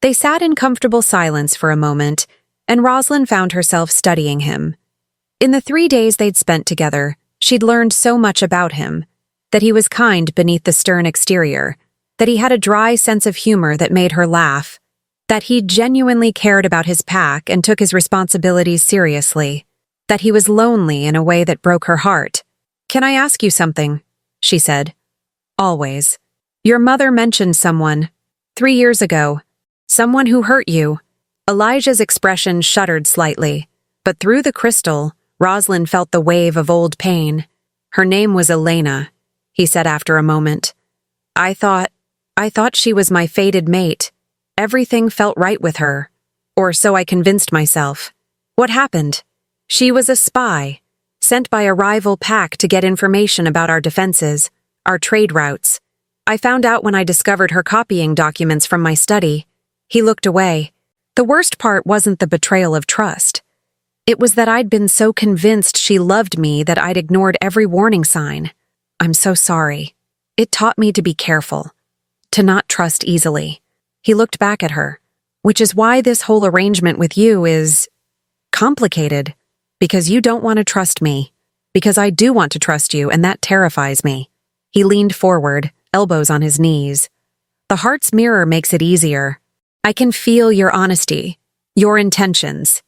They sat in comfortable silence for a moment, and Roslyn found herself studying him. In the 3 days they'd spent together, she'd learned so much about him. That he was kind beneath the stern exterior, that he had a dry sense of humor that made her laugh, that he genuinely cared about his pack and took his responsibilities seriously, that he was lonely in a way that broke her heart. "Can I ask you something?" she said. "Always. Your mother mentioned someone. 3 years ago. Someone who hurt you." Elijah's expression shuddered slightly, but through the crystal, Roslyn felt the wave of old pain. "Her name was Elena," he said after a moment. I thought she was my fated mate. Everything felt right with her. Or so I convinced myself. What happened? She was a spy, sent by a rival pack to get information about our defenses, our trade routes. I found out when I discovered her copying documents from my study. He looked away. The worst part wasn't the betrayal of trust. It was that I'd been so convinced she loved me that I'd ignored every warning sign. I'm so sorry. It taught me to be careful, to not trust easily. He looked back at her, which is why this whole arrangement with you is complicated, because you don't want to trust me, because I do want to trust you, and that terrifies me. He leaned forward, elbows on his knees. The heart's mirror makes it easier. I can feel your honesty, your intentions,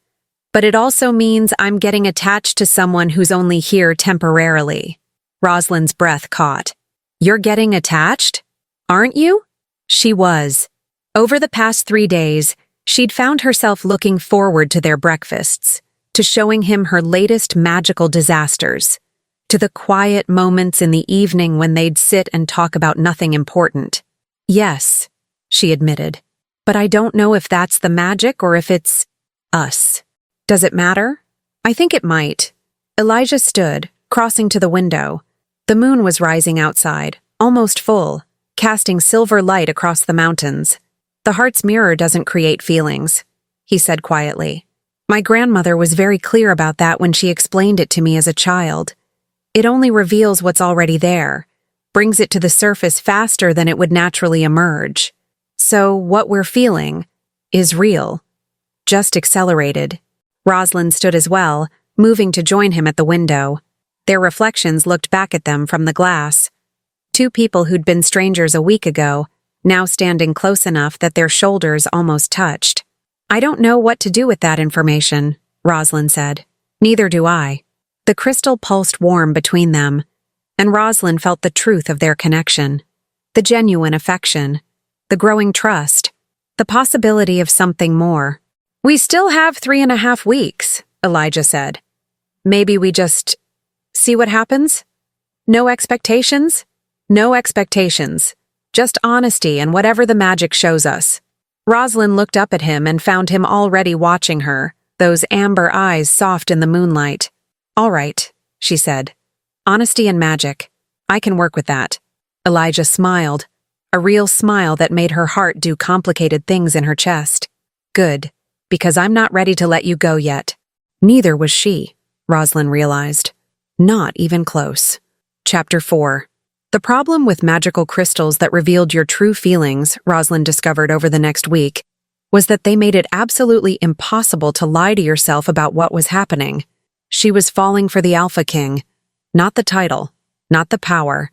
but it also means I'm getting attached to someone who's only here temporarily. Roslyn's breath caught. You're getting attached? Aren't you? She was. Over the past 3 days, she'd found herself looking forward to their breakfasts, to showing him her latest magical disasters, to the quiet moments in the evening when they'd sit and talk about nothing important. Yes, she admitted, but I don't know if that's the magic or if it's us. Does it matter? I think it might. Elijah stood, crossing to the window. The moon was rising outside, almost full, casting silver light across the mountains. The heart's mirror doesn't create feelings, he said quietly. My grandmother was very clear about that when she explained it to me as a child. It only reveals what's already there, brings it to the surface faster than it would naturally emerge. So what we're feeling is real, just accelerated. Roslyn stood as well, moving to join him at the window. Their reflections looked back at them from the glass. 2 people who'd been strangers a week ago, now standing close enough that their shoulders almost touched. I don't know what to do with that information, Roslyn said. Neither do I. The crystal pulsed warm between them, and Roslyn felt the truth of their connection, the genuine affection, the growing trust, the possibility of something more. We still have 3.5 weeks, Elijah said. Maybe we just see what happens? No expectations? No expectations. Just honesty and whatever the magic shows us. Roslyn looked up at him and found him already watching her, those amber eyes soft in the moonlight. All right, she said. Honesty and magic. I can work with that. Elijah smiled, a real smile that made her heart do complicated things in her chest. Good, because I'm not ready to let you go yet. Neither was she, Roslyn realized. Not even close. Chapter 4. The problem with magical crystals that revealed your true feelings, Roslyn discovered over the next week, was that they made it absolutely impossible to lie to yourself about what was happening. She was falling for the Alpha King. Not the title, not the power,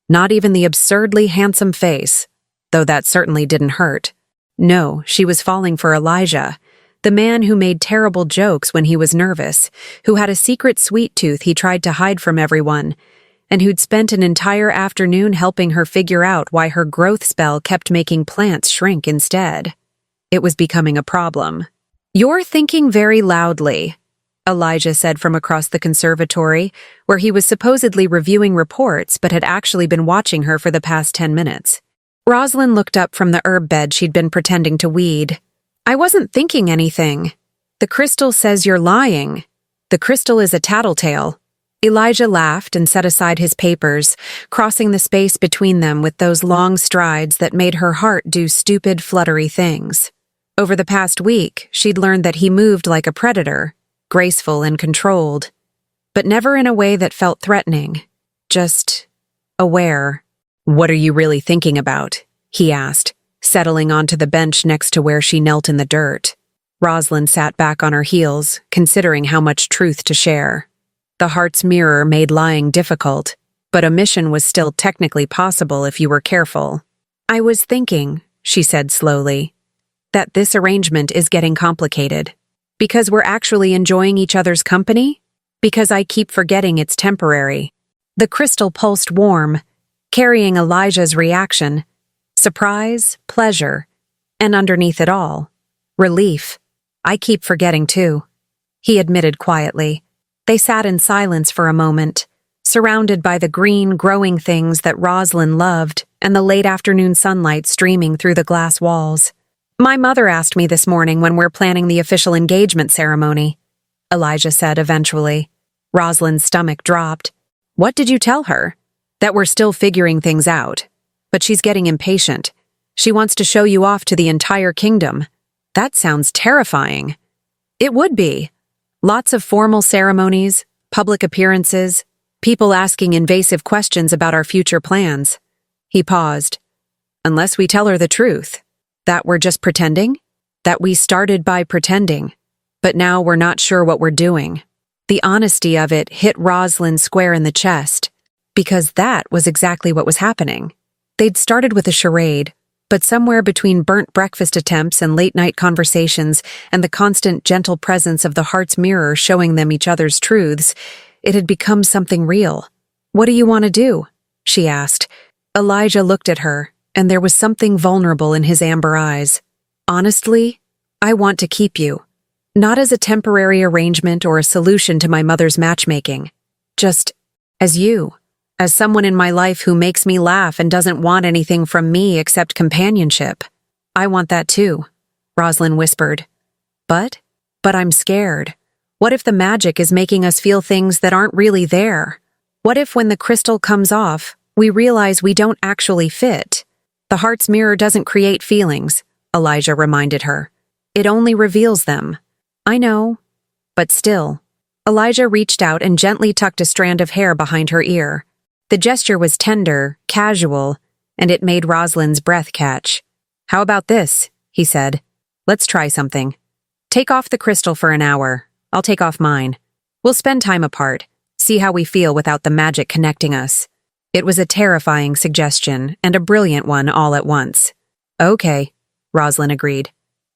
not even the absurdly handsome face, though that certainly didn't hurt. No, she was falling for Elijah, the man who made terrible jokes when he was nervous, who had a secret sweet tooth he tried to hide from everyone, and who'd spent an entire afternoon helping her figure out why her growth spell kept making plants shrink instead. It was becoming a problem. You're thinking very loudly, Elijah said from across the conservatory, where he was supposedly reviewing reports but had actually been watching her for the past 10 minutes. Roslyn looked up from the herb bed she'd been pretending to weed. I wasn't thinking anything. The crystal says you're lying. The crystal is a tattletale. Elijah laughed and set aside his papers, crossing the space between them with those long strides that made her heart do stupid, fluttery things. Over the past week, she'd learned that he moved like a predator, graceful and controlled, but never in a way that felt threatening, just aware. "What are you really thinking about?" he asked, settling onto the bench next to where she knelt in the dirt. Roslyn sat back on her heels, considering how much truth to share. The heart's mirror made lying difficult, but omission was still technically possible if you were careful. "I was thinking," she said slowly, "that this arrangement is getting complicated. Because we're actually enjoying each other's company? Because I keep forgetting it's temporary." The crystal pulsed warm, carrying Elijah's reaction. Surprise, pleasure, and underneath it all, relief. "I keep forgetting too," he admitted quietly. They sat in silence for a moment, surrounded by the green, growing things that Roslyn loved and the late afternoon sunlight streaming through the glass walls. "My mother asked me this morning when we're planning the official engagement ceremony," Elijah said eventually. Roslyn's stomach dropped. "What did you tell her?" "That we're still figuring things out. But she's getting impatient. She wants to show you off to the entire kingdom." "That sounds terrifying." "It would be. Lots of formal ceremonies, public appearances, people asking invasive questions about our future plans." He paused. "Unless we tell her the truth. That we're just pretending? That we started by pretending, but now we're not sure what we're doing." The honesty of it hit Roslyn square in the chest, because that was exactly what was happening. They'd started with a charade, but somewhere between burnt breakfast attempts and late-night conversations and the constant gentle presence of the heart's mirror showing them each other's truths, it had become something real. "What do you want to do?" she asked. Elijah looked at her, and there was something vulnerable in his amber eyes. "Honestly, I want to keep you. Not as a temporary arrangement or a solution to my mother's matchmaking. Just as you. As someone in my life who makes me laugh and doesn't want anything from me except companionship." "I want that too," Roslyn whispered. But I'm scared. What if the magic is making us feel things that aren't really there? What if when the crystal comes off, we realize we don't actually fit?" "The heart's mirror doesn't create feelings," Elijah reminded her. "It only reveals them." "I know, but still." Elijah reached out and gently tucked a strand of hair behind her ear. The gesture was tender, casual, and it made Roslyn's breath catch. "How about this?" he said. "Let's try something. Take off the crystal for an hour. I'll take off mine. We'll spend time apart, see how we feel without the magic connecting us." It was a terrifying suggestion and a brilliant one all at once. "Okay," Roslyn agreed.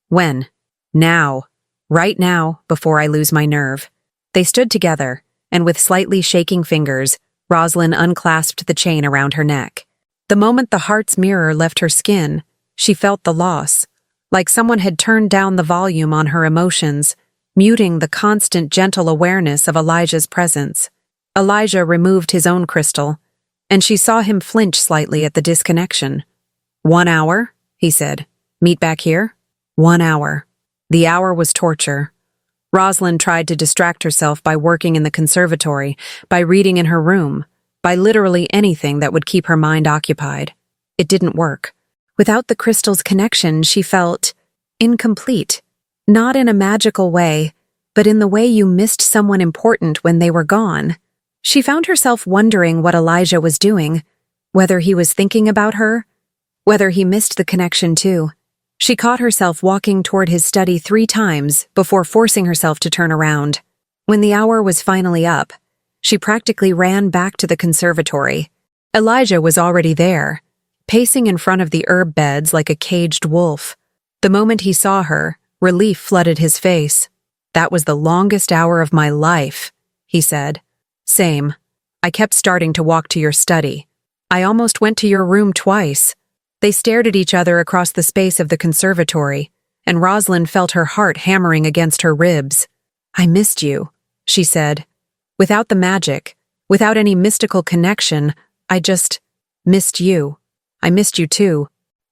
"When?" "Now. Right now, before I lose my nerve." They stood together, and with slightly shaking fingers, Roslyn unclasped the chain around her neck. The moment the heart's mirror left her skin, she felt the loss, like someone had turned down the volume on her emotions, muting the constant gentle awareness of Elijah's presence. Elijah removed his own crystal, and she saw him flinch slightly at the disconnection. "1 hour?" he said. "Meet back here?" 1 hour. The hour was torture. Roslyn tried to distract herself by working in the conservatory, by reading in her room, by literally anything that would keep her mind occupied. It didn't work. Without the crystal's connection, she felt incomplete. Not in a magical way, but in the way you missed someone important when they were gone. She found herself wondering what Elijah was doing, whether he was thinking about her, whether he missed the connection too. She caught herself walking toward his study 3 times before forcing herself to turn around. When the hour was finally up, she practically ran back to the conservatory. Elijah was already there, pacing in front of the herb beds like a caged wolf. The moment he saw her, relief flooded his face. "That was the longest hour of my life," he said. "Same. I kept starting to walk to your study. I almost went to your room twice." They stared at each other across the space of the conservatory, and Roslyn felt her heart hammering against her ribs. "I missed you," she said. "Without the magic, without any mystical connection, I just missed you. I missed you too."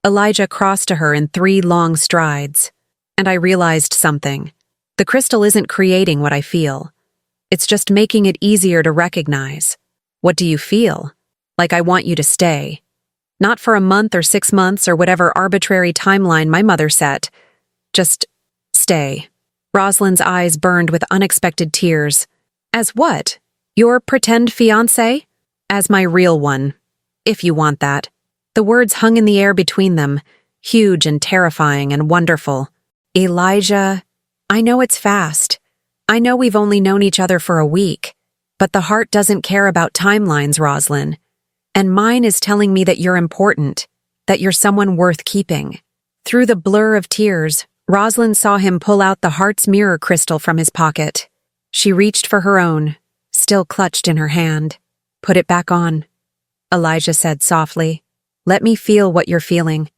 Elijah crossed to her in 3 long strides. "And I realized something. The crystal isn't creating what I feel. It's just making it easier to recognize. What do you feel? Like I want you to stay. Not for a month or 6 months or whatever arbitrary timeline my mother set. Just stay. Roslyn's eyes burned with unexpected tears. As what? Your pretend fiancé? As my real one. If you want that. The words hung in the air between them, huge and terrifying and wonderful. Elijah, I know it's fast. I know we've only known each other for a week, but the heart doesn't care about timelines, Roslyn. And mine is telling me that you're important, that you're someone worth keeping. Through the blur of tears, Roslyn saw him pull out the heart's mirror crystal from his pocket. She reached for her own, still clutched in her hand. Put it back on, Elijah said softly. Let me feel what you're feeling.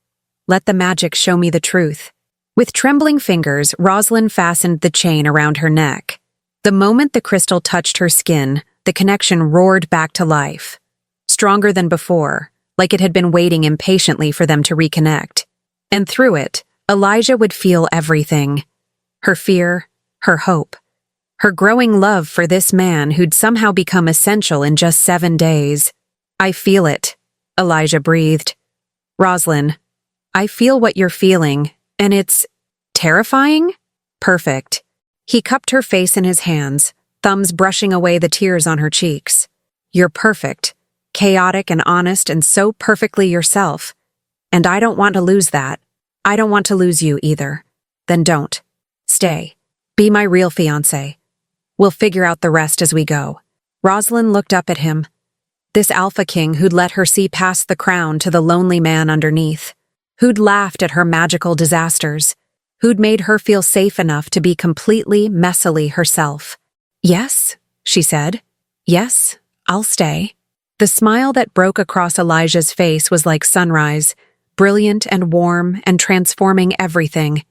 Let the magic show me the truth. With trembling fingers, Roslyn fastened the chain around her neck. The moment the crystal touched her skin, the connection roared back to life. Stronger than before, like it had been waiting impatiently for them to reconnect. And through it, Elijah would feel everything. Her fear, her hope, her growing love for this man who'd somehow become essential in just 7 days. I feel it, Elijah breathed. Roslyn, I feel what you're feeling, and it's terrifying? Perfect. He cupped her face in his hands, thumbs brushing away the tears on her cheeks. You're perfect, chaotic and honest and so perfectly yourself. And I don't want to lose that. I don't want to lose you either. Then don't. Stay. Be my real fiancé. We'll figure out the rest as we go. Roslyn looked up at him. This alpha king who'd let her see past the crown to the lonely man underneath. Who'd laughed at her magical disasters. Who'd made her feel safe enough to be completely, messily herself. Yes, she said. Yes, I'll stay. The smile that broke across Elijah's face was like sunrise, brilliant and warm and transforming everything.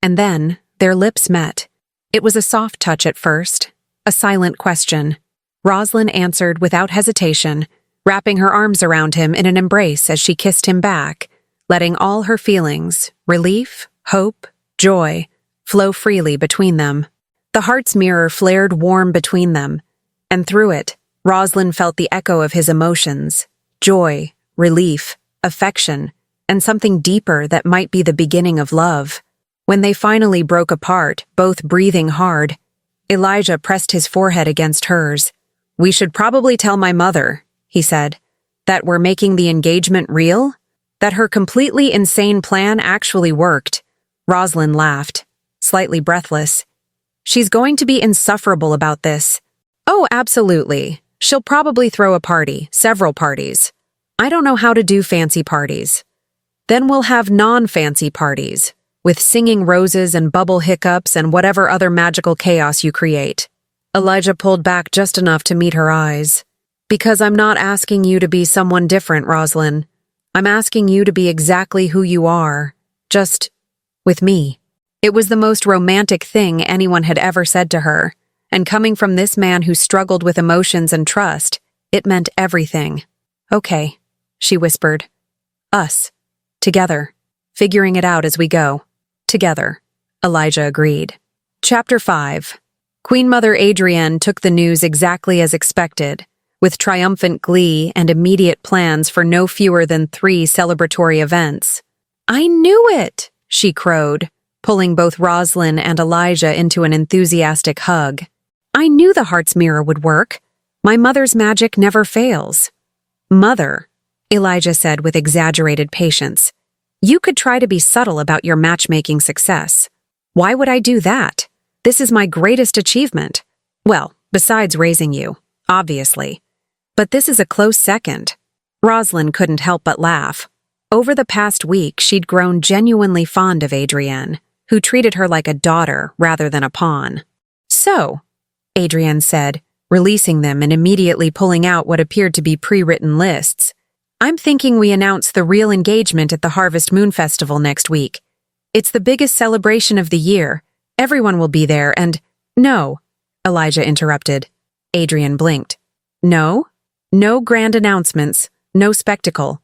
And then, their lips met. It was a soft touch at first, a silent question. Roslyn answered without hesitation, wrapping her arms around him in an embrace as she kissed him back, letting all her feelings, relief, hope, joy, flow freely between them. The heart's mirror flared warm between them, and through it, Roslyn felt the echo of his emotions, joy, relief, affection, and something deeper that might be the beginning of love. When they finally broke apart, both breathing hard, Elijah pressed his forehead against hers. We should probably tell my mother, he said, that we're making the engagement real, that her completely insane plan actually worked. Roslyn laughed, slightly breathless. She's going to be insufferable about this. Oh, absolutely. She'll probably throw a party, several parties. I don't know how to do fancy parties. Then we'll have non-fancy parties, with singing roses and bubble-hiccups and whatever other magical chaos you create. Elijah pulled back just enough to meet her eyes. Because I'm not asking you to be someone different, Roslyn. I'm asking you to be exactly who you are. Just with me. It was the most romantic thing anyone had ever said to her, and coming from this man who struggled with emotions and trust, it meant everything. Okay, she whispered. Us. Together. Figuring it out as we go. Together. Elijah agreed. Chapter 5. Queen Mother Adrienne took the news exactly as expected, with triumphant glee and immediate plans for no fewer than 3 celebratory events. I knew it, she crowed, pulling both Roslyn and Elijah into an enthusiastic hug. I knew the heart's mirror would work. My mother's magic never fails. Mother, Elijah said with exaggerated patience, you could try to be subtle about your matchmaking success. Why would I do that? This is my greatest achievement. Well, besides raising you, obviously. But this is a close second. Roslyn couldn't help but laugh. Over the past week, she'd grown genuinely fond of Adrienne, who treated her like a daughter rather than a pawn. So, Adrienne said, releasing them and immediately pulling out what appeared to be pre-written lists. I'm thinking we announce the real engagement at the Harvest Moon Festival next week. It's the biggest celebration of the year. Everyone will be there and— No, Elijah interrupted. Adrienne blinked. No? No grand announcements, no spectacle.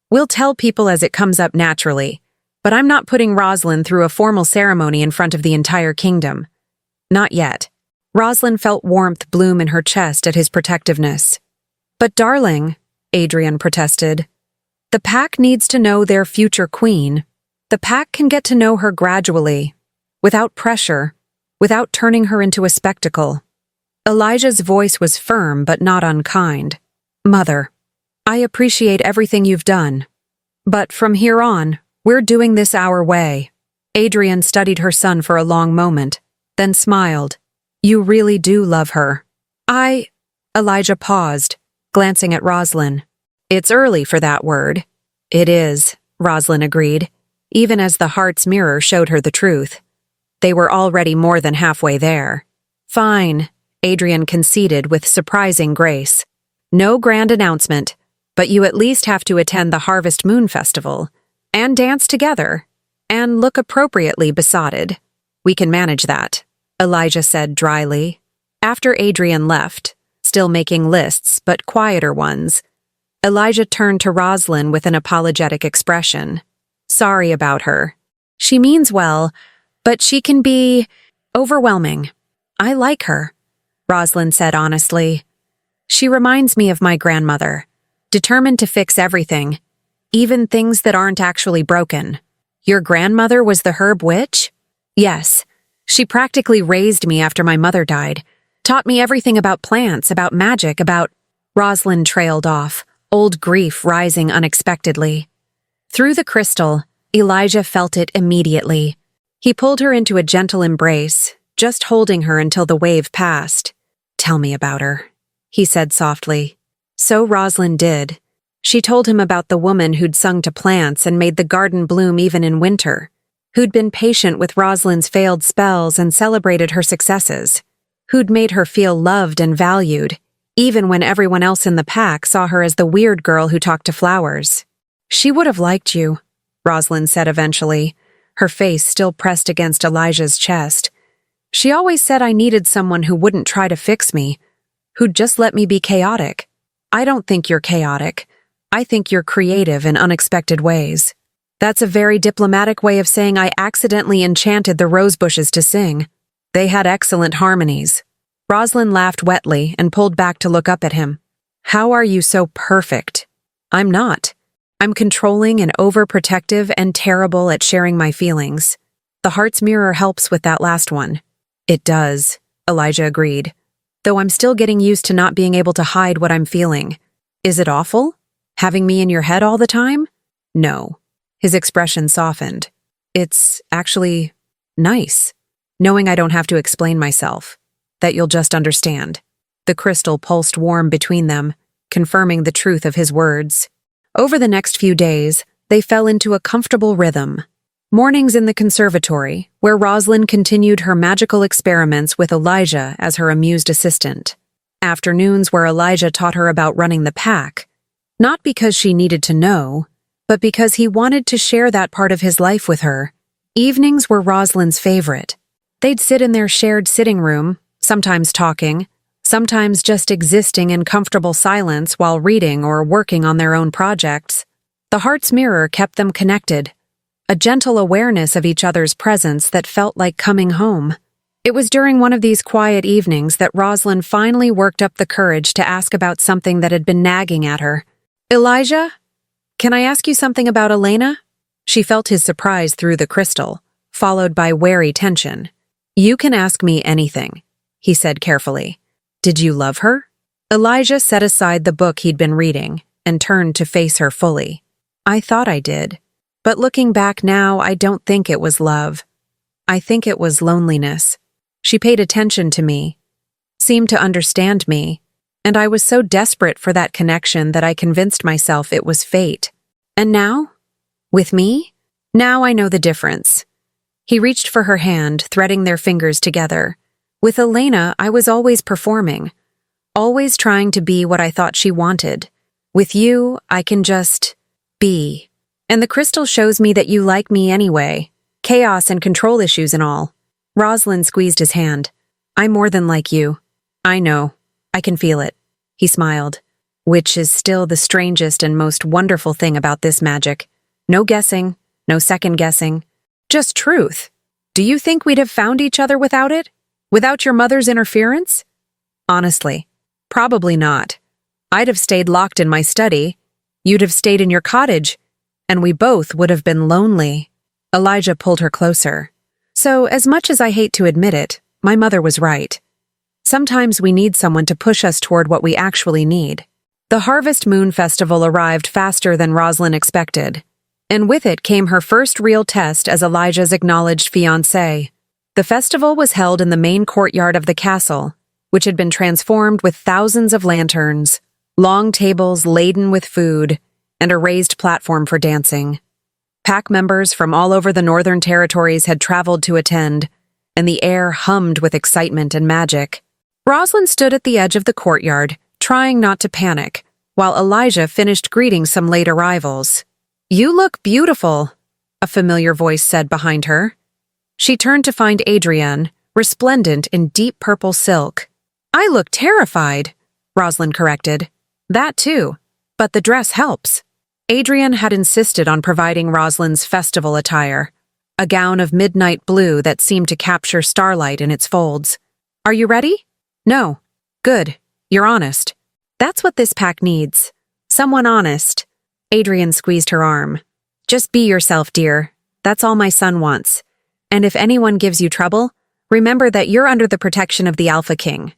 We'll tell people as it comes up naturally, but I'm not putting Roslyn through a formal ceremony in front of the entire kingdom. Not yet. Roslyn felt warmth bloom in her chest at his protectiveness. "But darling," Adrian protested, "the pack needs to know their future queen. The pack can get to know her gradually, without pressure, without turning her into a spectacle." Elijah's voice was firm but not unkind. "Mother, I appreciate everything you've done. But from here on, we're doing this our way." Adrian studied her son for a long moment, then smiled. "You really do love her." Elijah paused, glancing at Roslyn. "It's early for that word." "It is," Roslyn agreed, even as the heart's mirror showed her the truth. They were already more than halfway there. "Fine," Adrian conceded with surprising grace. "No grand announcement, but you at least have to attend the Harvest Moon Festival, and dance together, and look appropriately besotted. We can manage that," Elijah said dryly. After Adrian left, still making lists but quieter ones, Elijah turned to Roslyn with an apologetic expression. "Sorry about her. She means well, but she can be overwhelming. I like her," Roslyn said honestly. "She reminds me of my grandmother, determined to fix everything, even things that aren't actually broken." "Your grandmother was the herb witch?" "Yes. She practically raised me after my mother died, taught me everything about plants, about magic, about—" Roslyn trailed off, old grief rising unexpectedly. Through the crystal, Elijah felt it immediately. He pulled her into a gentle embrace, just holding her until the wave passed. "Tell me about her," he said softly. So Roslyn did. She told him about the woman who'd sung to plants and made the garden bloom even in winter, who'd been patient with Roslyn's failed spells and celebrated her successes, who'd made her feel loved and valued, even when everyone else in the pack saw her as the weird girl who talked to flowers. "She would have liked you," Roslyn said eventually, her face still pressed against Elijah's chest. "She always said I needed someone who wouldn't try to fix me, who'd just let me be chaotic. I don't think you're chaotic. I think you're creative in unexpected ways." "That's a very diplomatic way of saying I accidentally enchanted the rose bushes to sing. They had excellent harmonies." Roslyn laughed wetly and pulled back to look up at him. "How are you so perfect?" "I'm not. I'm controlling and overprotective and terrible at sharing my feelings. The heart's mirror helps with that last one." "It does," Elijah agreed, "though I'm still getting used to not being able to hide what I'm feeling." "Is it awful? Having me in your head all the time?" "No." His expression softened. "It's actually nice, knowing I don't have to explain myself, that you'll just understand." The crystal pulsed warm between them, confirming the truth of his words. Over the next few days, they fell into a comfortable rhythm. Mornings in the conservatory, where Roslyn continued her magical experiments with Elijah as her amused assistant. Afternoons where Elijah taught her about running the pack, not because she needed to know, but because he wanted to share that part of his life with her. Evenings were Roslyn's favorite. They'd sit in their shared sitting room, sometimes talking, sometimes just existing in comfortable silence while reading or working on their own projects. The heart's mirror kept them connected, a gentle awareness of each other's presence that felt like coming home. It was during one of these quiet evenings that Roslyn finally worked up the courage to ask about something that had been nagging at her. "Elijah, can I ask you something about Elena?" She felt his surprise through the crystal, followed by wary tension. "You can ask me anything," he said carefully. "Did you love her?" Elijah set aside the book he'd been reading and turned to face her fully. "I thought I did, but looking back now, I don't think it was love. I think it was loneliness. She paid attention to me, seemed to understand me, and I was so desperate for that connection that I convinced myself it was fate. And now? With me? Now I know the difference." He reached for her hand, threading their fingers together. "With Elena, I was always performing, always trying to be what I thought she wanted. With you, I can just be. And the crystal shows me that you like me anyway, chaos and control issues and all." Roslyn squeezed his hand. "I'm more than like you. I know. I can feel it." He smiled. "Which is still the strangest and most wonderful thing about this magic. No guessing, no second guessing. Just truth. Do you think we'd have found each other without it? Without your mother's interference? Honestly, probably not. I'd have stayed locked in my study, you'd have stayed in your cottage, and we both would have been lonely. Elijah pulled her closer. So, as much as I hate to admit it, my mother was right. Sometimes we need someone to push us toward what we actually need. The Harvest Moon Festival arrived faster than Roslyn expected, and with it came her first real test as Elijah's acknowledged fiancée. The festival was held in the main courtyard of the castle, which had been transformed with thousands of lanterns, long tables laden with food, and a raised platform for dancing. Pack members from all over the Northern Territories had traveled to attend, and the air hummed with excitement and magic. Roslyn stood at the edge of the courtyard, trying not to panic, while Elijah finished greeting some late arrivals. "You look beautiful," a familiar voice said behind her. She turned to find Adrienne, resplendent in deep purple silk. "I look terrified," Roslyn corrected. "That too, but the dress helps." Adrienne had insisted on providing Roslyn's festival attire, a gown of midnight blue that seemed to capture starlight in its folds. "Are you ready?" "No." "Good. You're honest." "That's what this pack needs. Someone honest." Adrienne squeezed her arm. "Just be yourself, dear. That's all my son wants. And if anyone gives you trouble, remember that you're under the protection of the Alpha King.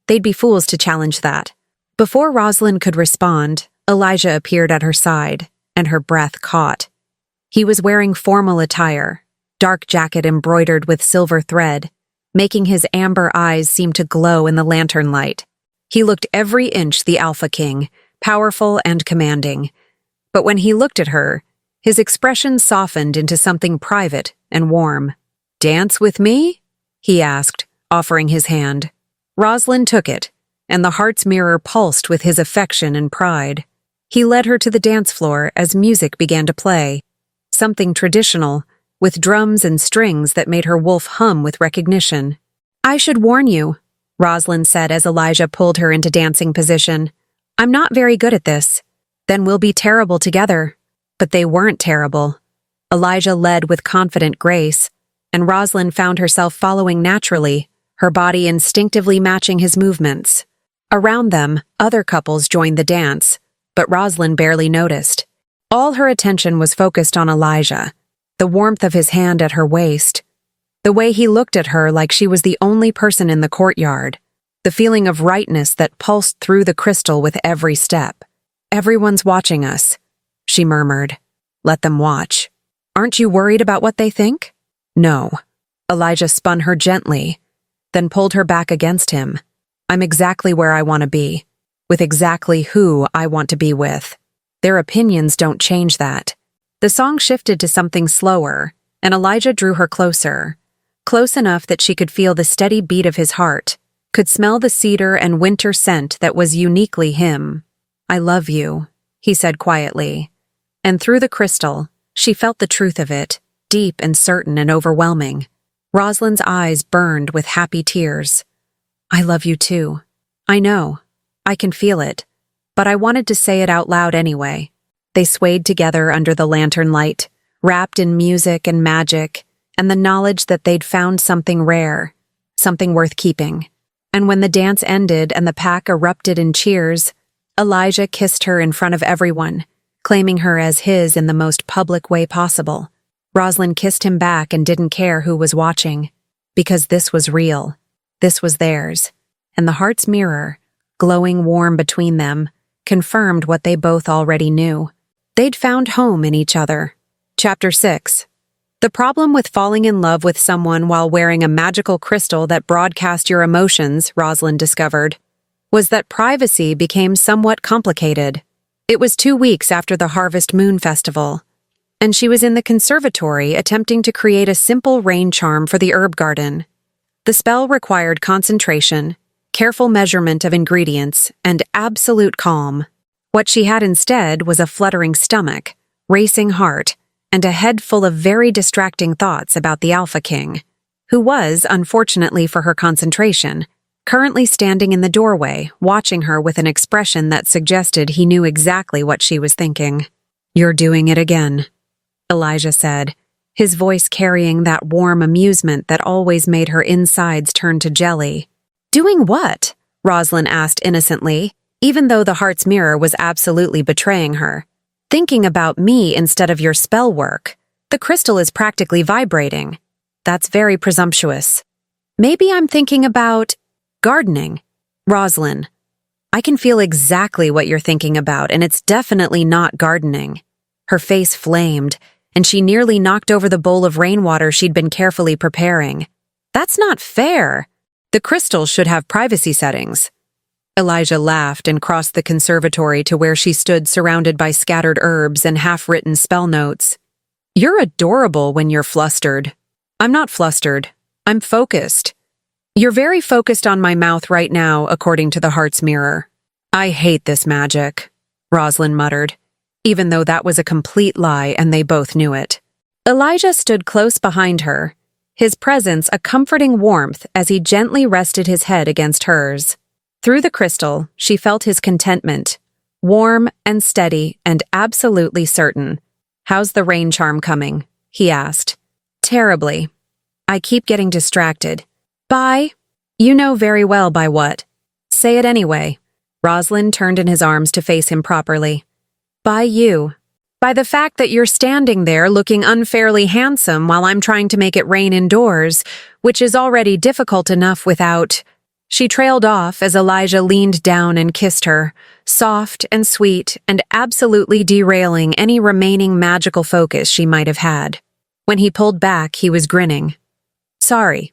They'd be fools to challenge that." Before Roslyn could respond, Elijah appeared at her side, and her breath caught. He was wearing formal attire, dark jacket embroidered with silver thread, making his amber eyes seem to glow in the lantern light. He looked every inch the Alpha King, powerful and commanding. But when he looked at her, his expression softened into something private and warm. "Dance with me?" he asked, offering his hand. Roslyn took it, and the heart's mirror pulsed with his affection and pride. He led her to the dance floor as music began to play, something traditional, with drums and strings that made her wolf hum with recognition. "I should warn you," Roslyn said as Elijah pulled her into dancing position. "I'm not very good at this. Then we'll be terrible together." But they weren't terrible. Elijah led with confident grace, and Roslyn found herself following naturally, her body instinctively matching his movements. Around them, other couples joined the dance, but Roslyn barely noticed. All her attention was focused on Elijah, the warmth of his hand at her waist, the way he looked at her like she was the only person in the courtyard, the feeling of rightness that pulsed through the crystal with every step. "Everyone's watching us," she murmured. "Let them watch. Aren't you worried about what they think?" "No." Elijah spun her gently, then pulled her back against him. "I'm exactly where I want to be, with exactly who I want to be with. Their opinions don't change that." The song shifted to something slower, and Elijah drew her closer, close enough that she could feel the steady beat of his heart, could smell the cedar and winter scent that was uniquely him. "I love you," he said quietly. And through the crystal, she felt the truth of it, deep and certain and overwhelming. Roslyn's eyes burned with happy tears. "I love you too. I know. I can feel it. But I wanted to say it out loud anyway." They swayed together under the lantern light, wrapped in music and magic, and the knowledge that they'd found something rare, something worth keeping. And when the dance ended and the pack erupted in cheers, Elijah kissed her in front of everyone, claiming her as his in the most public way possible. Roslyn kissed him back and didn't care who was watching, because this was real. This was theirs, and the heart's mirror, glowing warm between them, confirmed what they both already knew. They'd found home in each other. Chapter 6. The problem with falling in love with someone while wearing a magical crystal that broadcast your emotions, Roslyn discovered, was that privacy became somewhat complicated. It was 2 weeks after the Harvest Moon Festival, and she was in the conservatory attempting to create a simple rain charm for the herb garden. The spell required concentration, careful measurement of ingredients, and absolute calm. What she had instead was a fluttering stomach, racing heart, and a head full of very distracting thoughts about the Alpha King, who was, unfortunately for her concentration, currently standing in the doorway, watching her with an expression that suggested he knew exactly what she was thinking. "You're doing it again," Elijah said, his voice carrying that warm amusement that always made her insides turn to jelly. "Doing what?" Roslyn asked innocently, even though the heart's mirror was absolutely betraying her. "Thinking about me instead of your spell work. The crystal is practically vibrating." "That's very presumptuous." "Maybe I'm thinking about gardening." "Roslyn, I can feel exactly what you're thinking about, and it's definitely not gardening." Her face flamed, and she nearly knocked over the bowl of rainwater she'd been carefully preparing. "That's not fair. The crystal should have privacy settings." Elijah laughed and crossed the conservatory to where she stood surrounded by scattered herbs and half-written spell notes. "You're adorable when you're flustered." "I'm not flustered. I'm focused." "You're very focused on my mouth right now, according to the heart's mirror." "I hate this magic," Roslyn muttered, even though that was a complete lie and they both knew it. Elijah stood close behind her, his presence a comforting warmth as he gently rested his head against hers. Through the crystal, she felt his contentment, warm and steady and absolutely certain. "How's the rain charm coming?" he asked. "Terribly. I keep getting distracted." "By?" "You know very well by what." "Say it anyway." Roslyn turned in his arms to face him properly. "By you. By the fact that you're standing there looking unfairly handsome while I'm trying to make it rain indoors, which is already difficult enough without—" She trailed off as Elijah leaned down and kissed her, soft and sweet and absolutely derailing any remaining magical focus she might have had. When he pulled back, he was grinning. "Sorry.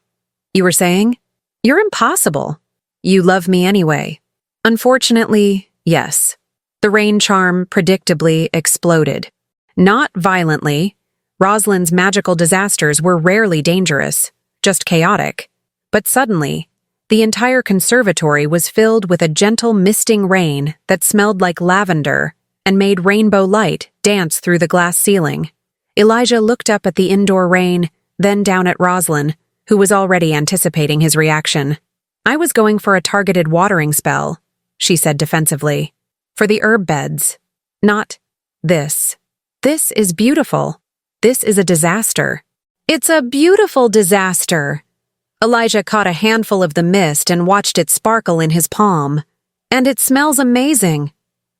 You were saying? You're impossible. You love me anyway." "Unfortunately, yes." The rain charm predictably exploded. Not violently. Roslyn's magical disasters were rarely dangerous, just chaotic. But suddenly, the entire conservatory was filled with a gentle misting rain that smelled like lavender and made rainbow light dance through the glass ceiling. Elijah looked up at the indoor rain, then down at Roslyn, who was already anticipating his reaction. "I was going for a targeted watering spell," she said defensively. "For the herb beds. Not this. This is beautiful. This is a disaster." "It's a beautiful disaster." Elijah caught a handful of the mist and watched it sparkle in his palm. "And it smells amazing.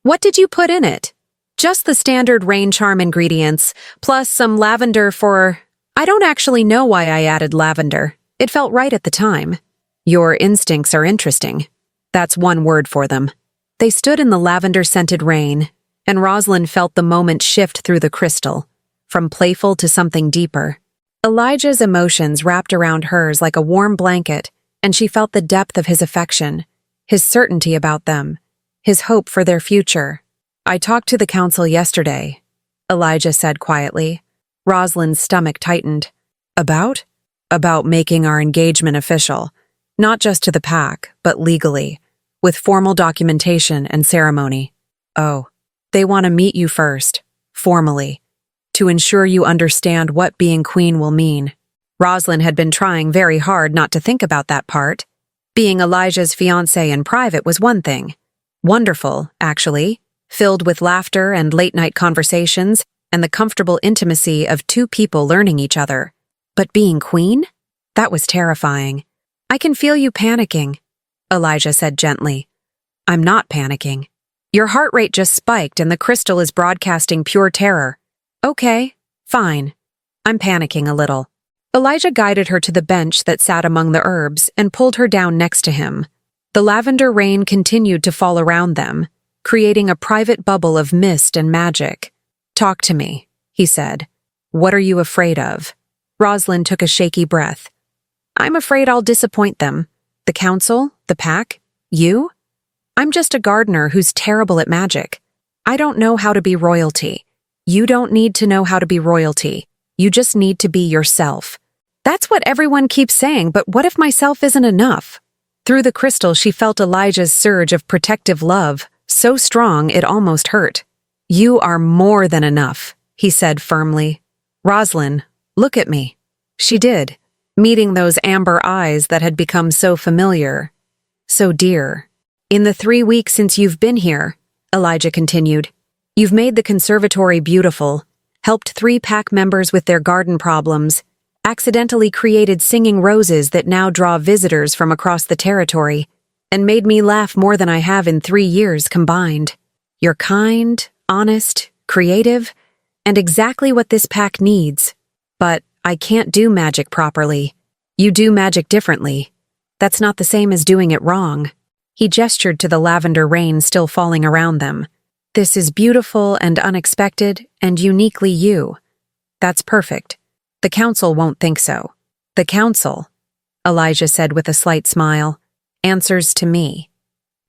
What did you put in it?" "Just the standard rain charm ingredients, plus some lavender for—" "I don't actually know why I added lavender. It felt right at the time." "Your instincts are interesting. That's one word for them." They stood in the lavender-scented rain, and Roslyn felt the moment shift through the crystal, from playful to something deeper. Elijah's emotions wrapped around hers like a warm blanket, and she felt the depth of his affection, his certainty about them, his hope for their future. "I talked to the council yesterday," Elijah said quietly. Roslyn's stomach tightened. "About?" "About making our engagement official, not just to the pack, but legally, with formal documentation and ceremony." "Oh, they want to meet you first, formally, to ensure you understand what being queen will mean." Roslyn had been trying very hard not to think about that part. Being Elijah's fiancée in private was one thing. Wonderful, actually, filled with laughter and late-night conversations and the comfortable intimacy of two people learning each other. But being queen? That was terrifying. "I can feel you panicking," Elijah said gently. "I'm not panicking. Your heart rate just spiked and the crystal is broadcasting pure terror." "Okay, fine. I'm panicking a little." Elijah guided her to the bench that sat among the herbs and pulled her down next to him. The lavender rain continued to fall around them, creating a private bubble of mist and magic. "Talk to me," he said. "What are you afraid of?" Roslyn took a shaky breath. "I'm afraid I'll disappoint them. The council, the pack, you? I'm just a gardener who's terrible at magic. I don't know how to be royalty. You don't need to know how to be royalty. You just need to be yourself." "That's what everyone keeps saying, but what if myself isn't enough?" Through the crystal, she felt Elijah's surge of protective love, so strong it almost hurt. "You are more than enough," he said firmly. "Roslyn, look at me." She did, meeting those amber eyes that had become so familiar, so dear. "In the 3 weeks since you've been here," Elijah continued, "you've made the conservatory beautiful, helped 3 pack members with their garden problems, accidentally created singing roses that now draw visitors from across the territory, and made me laugh more than I have in 3 years combined. You're kind, honest, creative, and exactly what this pack needs. But I can't do magic properly. You do magic differently. That's not the same as doing it wrong. He gestured to the lavender rain still falling around them. This is beautiful and unexpected and uniquely you. That's perfect. The council won't think so. The council, Elijah said with a slight smile, answers to me.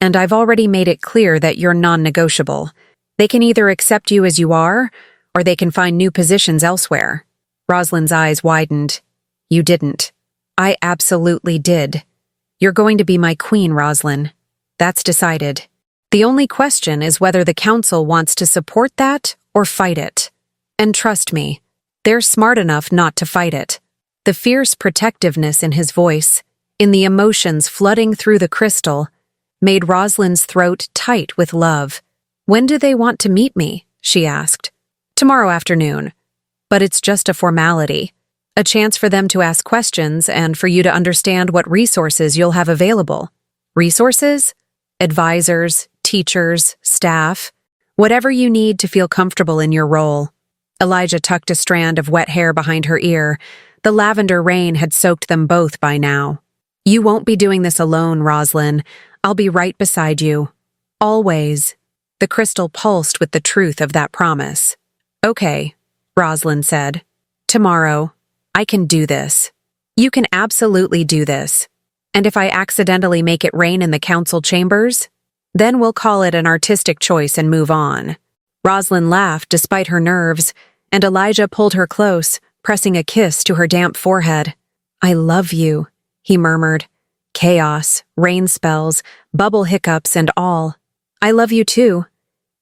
And I've already made it clear that you're non-negotiable. They can either accept you as you are, or they can find new positions elsewhere. Roslyn's eyes widened. You didn't. I absolutely did. You're going to be my queen, Roslyn. That's decided. The only question is whether the council wants to support that or fight it. And trust me, they're smart enough not to fight it. The fierce protectiveness in his voice, in the emotions flooding through the crystal, made Roslyn's throat tight with love. When do they want to meet me? She asked. Tomorrow afternoon. But it's just a formality. A chance for them to ask questions and for you to understand what resources you'll have available. Resources? Advisors, teachers, staff, whatever you need to feel comfortable in your role. Elijah tucked a strand of wet hair behind her ear. The lavender rain had soaked them both by now. You won't be doing this alone, Roslyn. I'll be right beside you. Always. The crystal pulsed with the truth of that promise. Okay, Roslyn said. Tomorrow. I can do this. You can absolutely do this. And if I accidentally make it rain in the council chambers, then we'll call it an artistic choice and move on. Roslyn laughed despite her nerves, and Elijah pulled her close, pressing a kiss to her damp forehead. I love you, he murmured. Chaos, rain spells, bubble hiccups, and all. I love you too,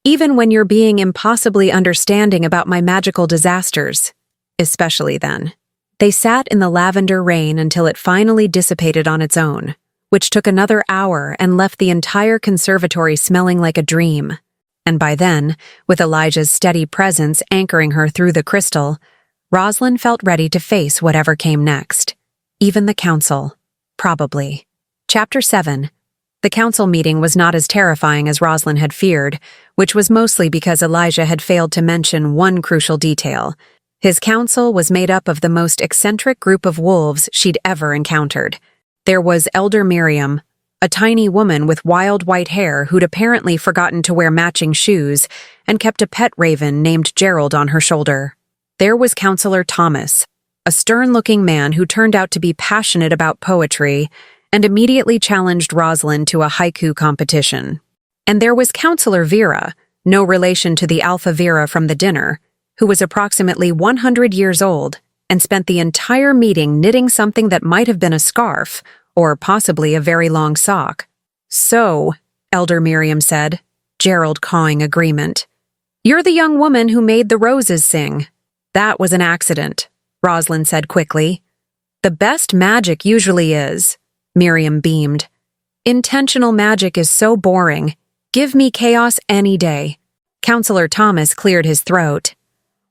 even when you're being impossibly understanding about my magical disasters. Especially then. They sat in the lavender rain until it finally dissipated on its own, which took another hour and left the entire conservatory smelling like a dream. And by then, with Elijah's steady presence anchoring her through the crystal, Roslyn felt ready to face whatever came next. Even the council. Probably. Chapter 7. The council meeting was not as terrifying as Roslyn had feared, which was mostly because Elijah had failed to mention one crucial detail. His council was made up of the most eccentric group of wolves she'd ever encountered. There was Elder Miriam, a tiny woman with wild white hair who'd apparently forgotten to wear matching shoes and kept a pet raven named Gerald on her shoulder. There was Counselor Thomas, a stern-looking man who turned out to be passionate about poetry and immediately challenged Roslyn to a haiku competition. And there was Counselor Vera, no relation to the Alpha Vera from the dinner, who was approximately 100 years old and spent the entire meeting knitting something that might have been a scarf or possibly a very long sock. So, Elder Miriam said, Gerald cawing agreement, you're the young woman who made the roses sing. That was an accident, Roslyn said quickly. The best magic usually is, Miriam beamed. Intentional magic is so boring. Give me chaos any day. Counselor Thomas cleared his throat.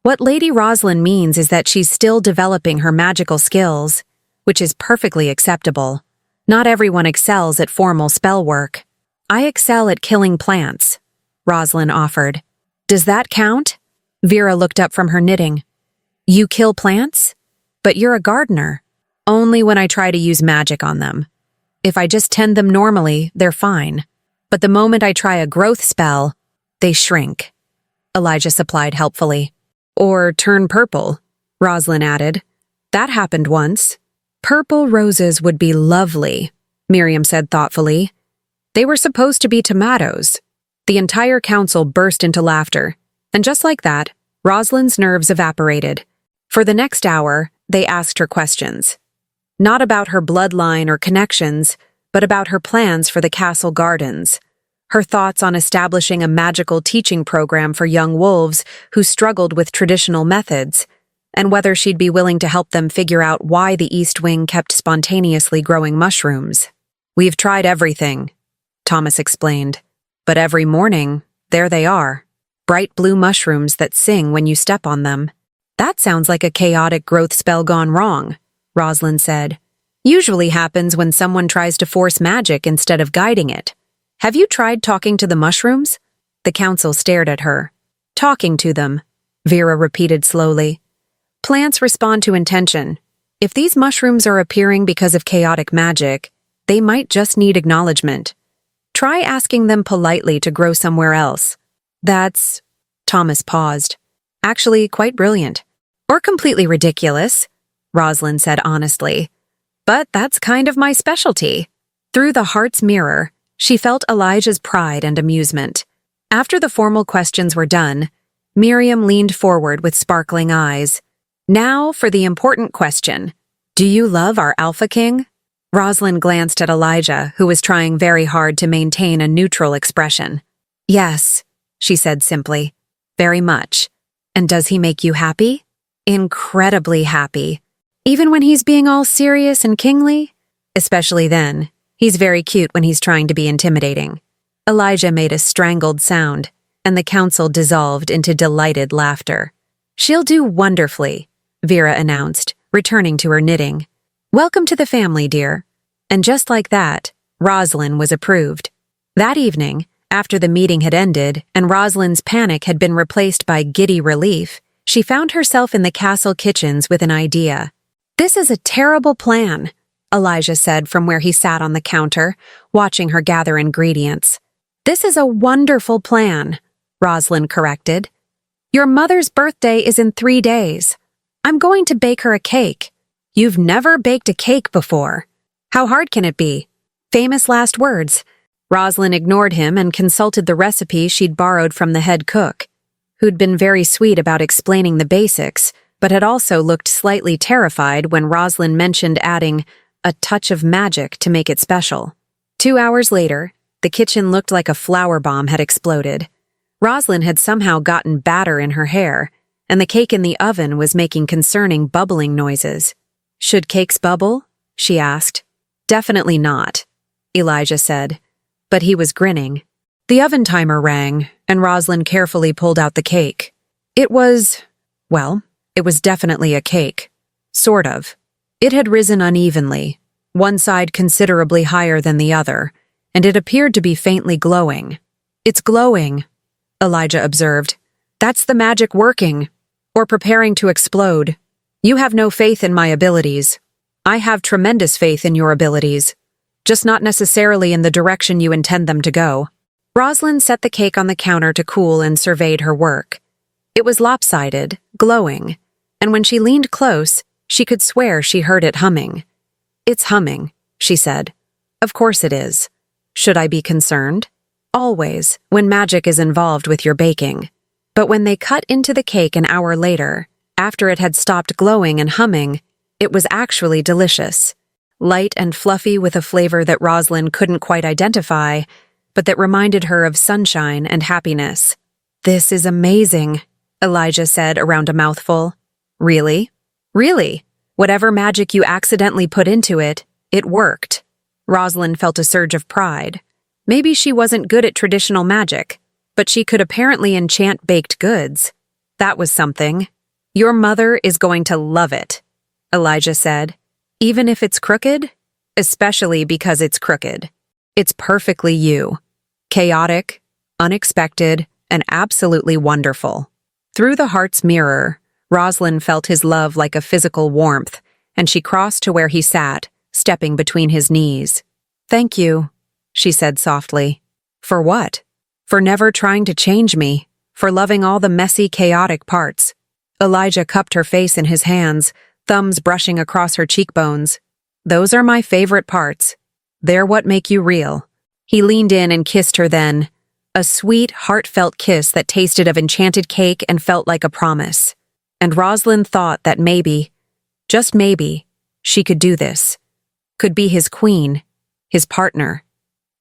What Lady Roslyn means is that she's still developing her magical skills, which is perfectly acceptable. Not everyone excels at formal spell work. I excel at killing plants, Roslyn offered. Does that count? Vera looked up from her knitting. You kill plants? But you're a gardener. Only when I try to use magic on them. If I just tend them normally, they're fine. But the moment I try a growth spell, they shrink. Elijah supplied helpfully. Or turn purple, Roslyn added. That happened once. Purple roses would be lovely, Miriam said thoughtfully. They were supposed to be tomatoes. The entire council burst into laughter, and just like that, Roslyn's nerves evaporated. For the next hour, they asked her questions. Not about her bloodline or connections, but about her plans for the castle gardens. Her thoughts on establishing a magical teaching program for young wolves who struggled with traditional methods, and whether she'd be willing to help them figure out why the East Wing kept spontaneously growing mushrooms. We've tried everything, Thomas explained, but every morning, there they are. bright blue mushrooms that sing when you step on them. That sounds like a chaotic growth spell gone wrong, Roslyn said. Usually happens when someone tries to force magic instead of guiding it. Have you tried talking to the mushrooms? The council stared at her. Talking to them, Vera repeated slowly. Plants respond to intention. If these mushrooms are appearing because of chaotic magic, they might just need acknowledgement. Try asking them politely to grow somewhere else. That's... Thomas paused. Actually, quite brilliant. Or completely ridiculous, Roslyn said honestly. But that's kind of my specialty. Through the heart's mirror, she felt Elijah's pride and amusement. After the formal questions were done, Miriam leaned forward with sparkling eyes. Now for the important question. Do you love our Alpha King? Roslyn glanced at Elijah, who was trying very hard to maintain a neutral expression. Yes, she said simply. Very much. And does he make you happy? Incredibly happy. Even when he's being all serious and kingly? Especially then. He's very cute when he's trying to be intimidating. Elijah made a strangled sound, and the council dissolved into delighted laughter. She'll do wonderfully, Vera announced, returning to her knitting. Welcome to the family, dear. And just like that, Roslyn was approved. That evening, after the meeting had ended and Roslyn's panic had been replaced by giddy relief, she found herself in the castle kitchens with an idea. This is a terrible plan, Elijah said from where he sat on the counter, watching her gather ingredients. This is a wonderful plan, Roslyn corrected. Your mother's birthday is in 3 days. I'm going to bake her a cake. You've never baked a cake before. How hard can it be? Famous last words. Roslyn ignored him and consulted the recipe she'd borrowed from the head cook, who'd been very sweet about explaining the basics, but had also looked slightly terrified when Roslyn mentioned adding a touch of magic to make it special. 2 hours later, the kitchen looked like a flower bomb had exploded. Roslyn had somehow gotten batter in her hair, and the cake in the oven was making concerning bubbling noises. Should cakes bubble? She asked. Definitely not, Elijah said. But he was grinning. The oven timer rang, and Roslyn carefully pulled out the cake. It was definitely a cake. Sort of. It had risen unevenly, one side considerably higher than the other, and it appeared to be faintly glowing. It's glowing, Elijah observed. That's the magic working, or preparing to explode. You have no faith in my abilities. I have tremendous faith in your abilities, just not necessarily in the direction you intend them to go. Roslyn set the cake on the counter to cool and surveyed her work. It was lopsided, glowing, and when she leaned close, she could swear she heard it humming. It's humming, she said. Of course it is. Should I be concerned? Always, when magic is involved with your baking. But when they cut into the cake an hour later, after it had stopped glowing and humming, it was actually delicious. Light and fluffy with a flavor that Roslyn couldn't quite identify, but that reminded her of sunshine and happiness. This is amazing, Elijah said around a mouthful. Really? Really? Whatever magic you accidentally put into it, it worked. Roslyn felt a surge of pride. Maybe she wasn't good at traditional magic, but she could apparently enchant baked goods. That was something. Your mother is going to love it, Elijah said. Even if it's crooked? Especially because it's crooked. It's perfectly you. Chaotic, unexpected, and absolutely wonderful. Through the heart's mirror, Roslyn felt his love like a physical warmth, and she crossed to where he sat, stepping between his knees. Thank you, she said softly. For what? For never trying to change me, for loving all the messy, chaotic parts. Elijah cupped her face in his hands, thumbs brushing across her cheekbones. Those are my favorite parts. They're what make you real. He leaned in and kissed her then, a sweet, heartfelt kiss that tasted of enchanted cake and felt like a promise. And Roslyn thought that maybe, just maybe, she could do this. Could be his queen, his partner,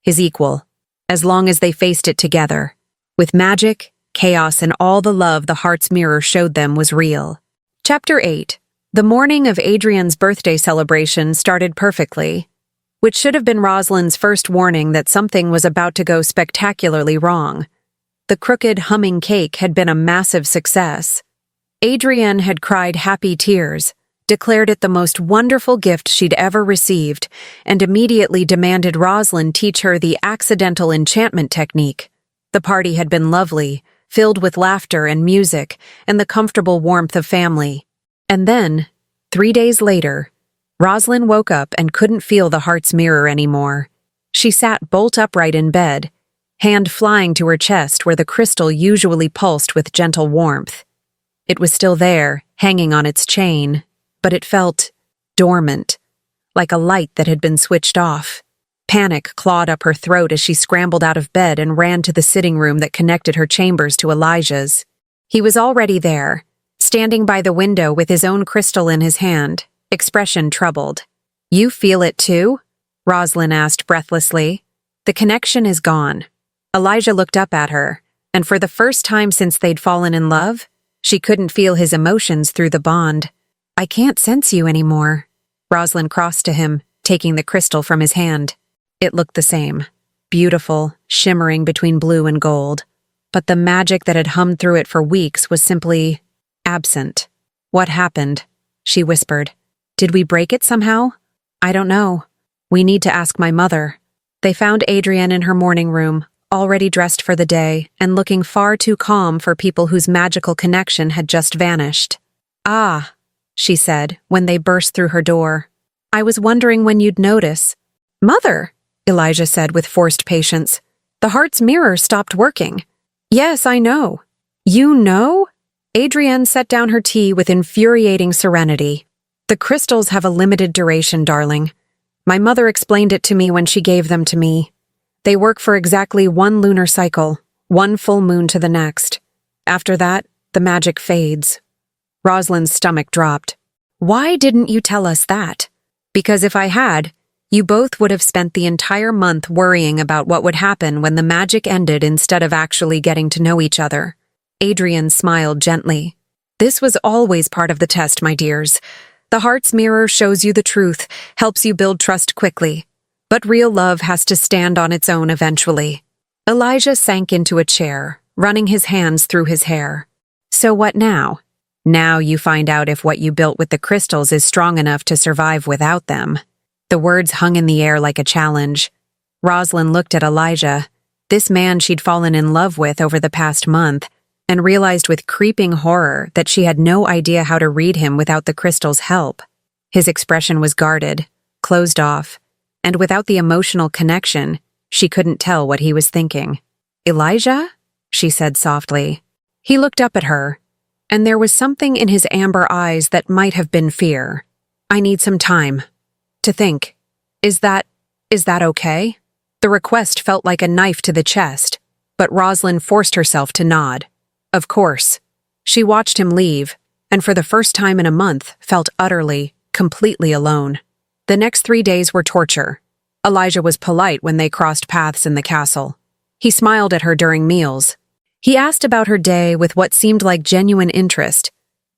his equal, as long as they faced it together. With magic, chaos, and all the love the heart's mirror showed them was real. Chapter 8. The morning of Adrian's birthday celebration started perfectly, which should have been Roslyn's first warning that something was about to go spectacularly wrong. The crooked, humming cake had been a massive success. Adrienne had cried happy tears, declared it the most wonderful gift she'd ever received, and immediately demanded Roslyn teach her the accidental enchantment technique. The party had been lovely, filled with laughter and music and the comfortable warmth of family. And then, 3 days later, Roslyn woke up and couldn't feel the heart's mirror anymore. She sat bolt upright in bed, hand flying to her chest where the crystal usually pulsed with gentle warmth. It was still there, hanging on its chain, but it felt dormant, like a light that had been switched off. Panic clawed up her throat as she scrambled out of bed and ran to the sitting room that connected her chambers to Elijah's. He was already there, standing by the window with his own crystal in his hand, expression troubled. "You feel it too?" Roslyn asked breathlessly. "The connection is gone." Elijah looked up at her, and for the first time since they'd fallen in love, she couldn't feel his emotions through the bond. "I can't sense you anymore." Roslyn crossed to him, taking the crystal from his hand. It looked the same, beautiful, shimmering between blue and gold. But the magic that had hummed through it for weeks was simply absent. "What happened?" she whispered. "Did we break it somehow?" "I don't know. We need to ask my mother." They found Adrienne in her morning room, already dressed for the day and looking far too calm for people whose magical connection had just vanished. "Ah," she said when they burst through her door. "I was wondering when you'd notice." "Mother," Elijah said with forced patience, "the heart's mirror stopped working." "Yes, I know." "You know?" Adrienne set down her tea with infuriating serenity. "The crystals have a limited duration, darling. My mother explained it to me when she gave them to me. They work for exactly 1 lunar cycle, 1 full moon to the next. After that, the magic fades." Roslyn's stomach dropped. "Why didn't you tell us that?" "Because if I had, you both would have spent the entire month worrying about what would happen when the magic ended instead of actually getting to know each other." Adrienne smiled gently. "This was always part of the test, my dears. The heart's mirror shows you the truth, helps you build trust quickly. But real love has to stand on its own eventually." Elijah sank into a chair, running his hands through his hair. "So what now? Now you find out if what you built with the crystals is strong enough to survive without them." The words hung in the air like a challenge. Roslyn looked at Elijah, this man she'd fallen in love with over the past month, and realized with creeping horror that she had no idea how to read him without the crystal's help. His expression was guarded, closed off, and without the emotional connection, she couldn't tell what he was thinking. "Elijah?" she said softly. He looked up at her, and there was something in his amber eyes that might have been fear. "I need some time to think. Is that okay?" The request felt like a knife to the chest, but Roslyn forced herself to nod. Of course. She watched him leave, and for the first time in a month felt utterly, completely alone. The next 3 days were torture. Elijah was polite when they crossed paths in the castle. He smiled at her during meals. He asked about her day with what seemed like genuine interest,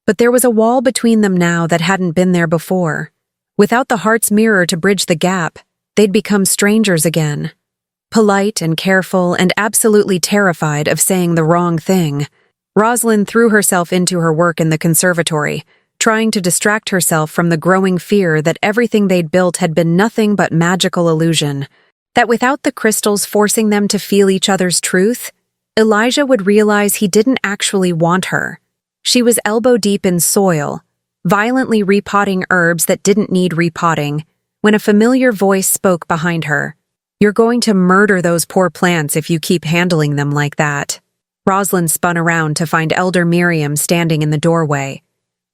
but there was a wall between them now that hadn't been there before. Without the heart's mirror to bridge the gap, they'd become strangers again. Polite and careful and absolutely terrified of saying the wrong thing, Roslyn threw herself into her work in the conservatory, trying to distract herself from the growing fear that everything they'd built had been nothing but magical illusion, that without the crystals forcing them to feel each other's truth, Elijah would realize he didn't actually want her. She was elbow-deep in soil, violently repotting herbs that didn't need repotting, when a familiar voice spoke behind her. "You're going to murder those poor plants if you keep handling them like that." Roslyn spun around to find Elder Miriam standing in the doorway.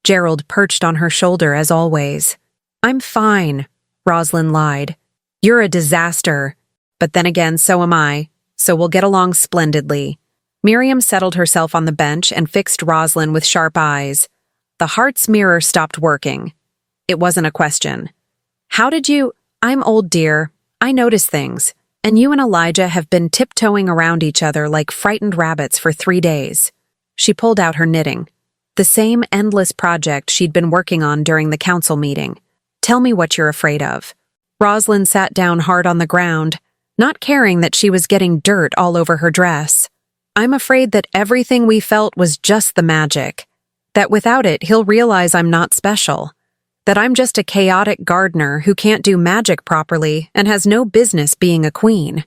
Gerald perched on her shoulder as always. "I'm fine," Roslyn lied. "You're a disaster. But then again, so am I, so we'll get along splendidly." Miriam settled herself on the bench and fixed Roslyn with sharp eyes. The heart's mirror stopped working. It wasn't a question. "How did you—" "I'm old, dear. I notice things. And you and Elijah have been tiptoeing around each other like frightened rabbits for 3 days. She pulled out her knitting. The same endless project she'd been working on during the council meeting. "Tell me what you're afraid of." Roslyn sat down hard on the ground, not caring that she was getting dirt all over her dress. I'm afraid that everything we felt was just the magic. That without it, he'll realize I'm not special. That I'm just a chaotic gardener who can't do magic properly and has no business being a queen.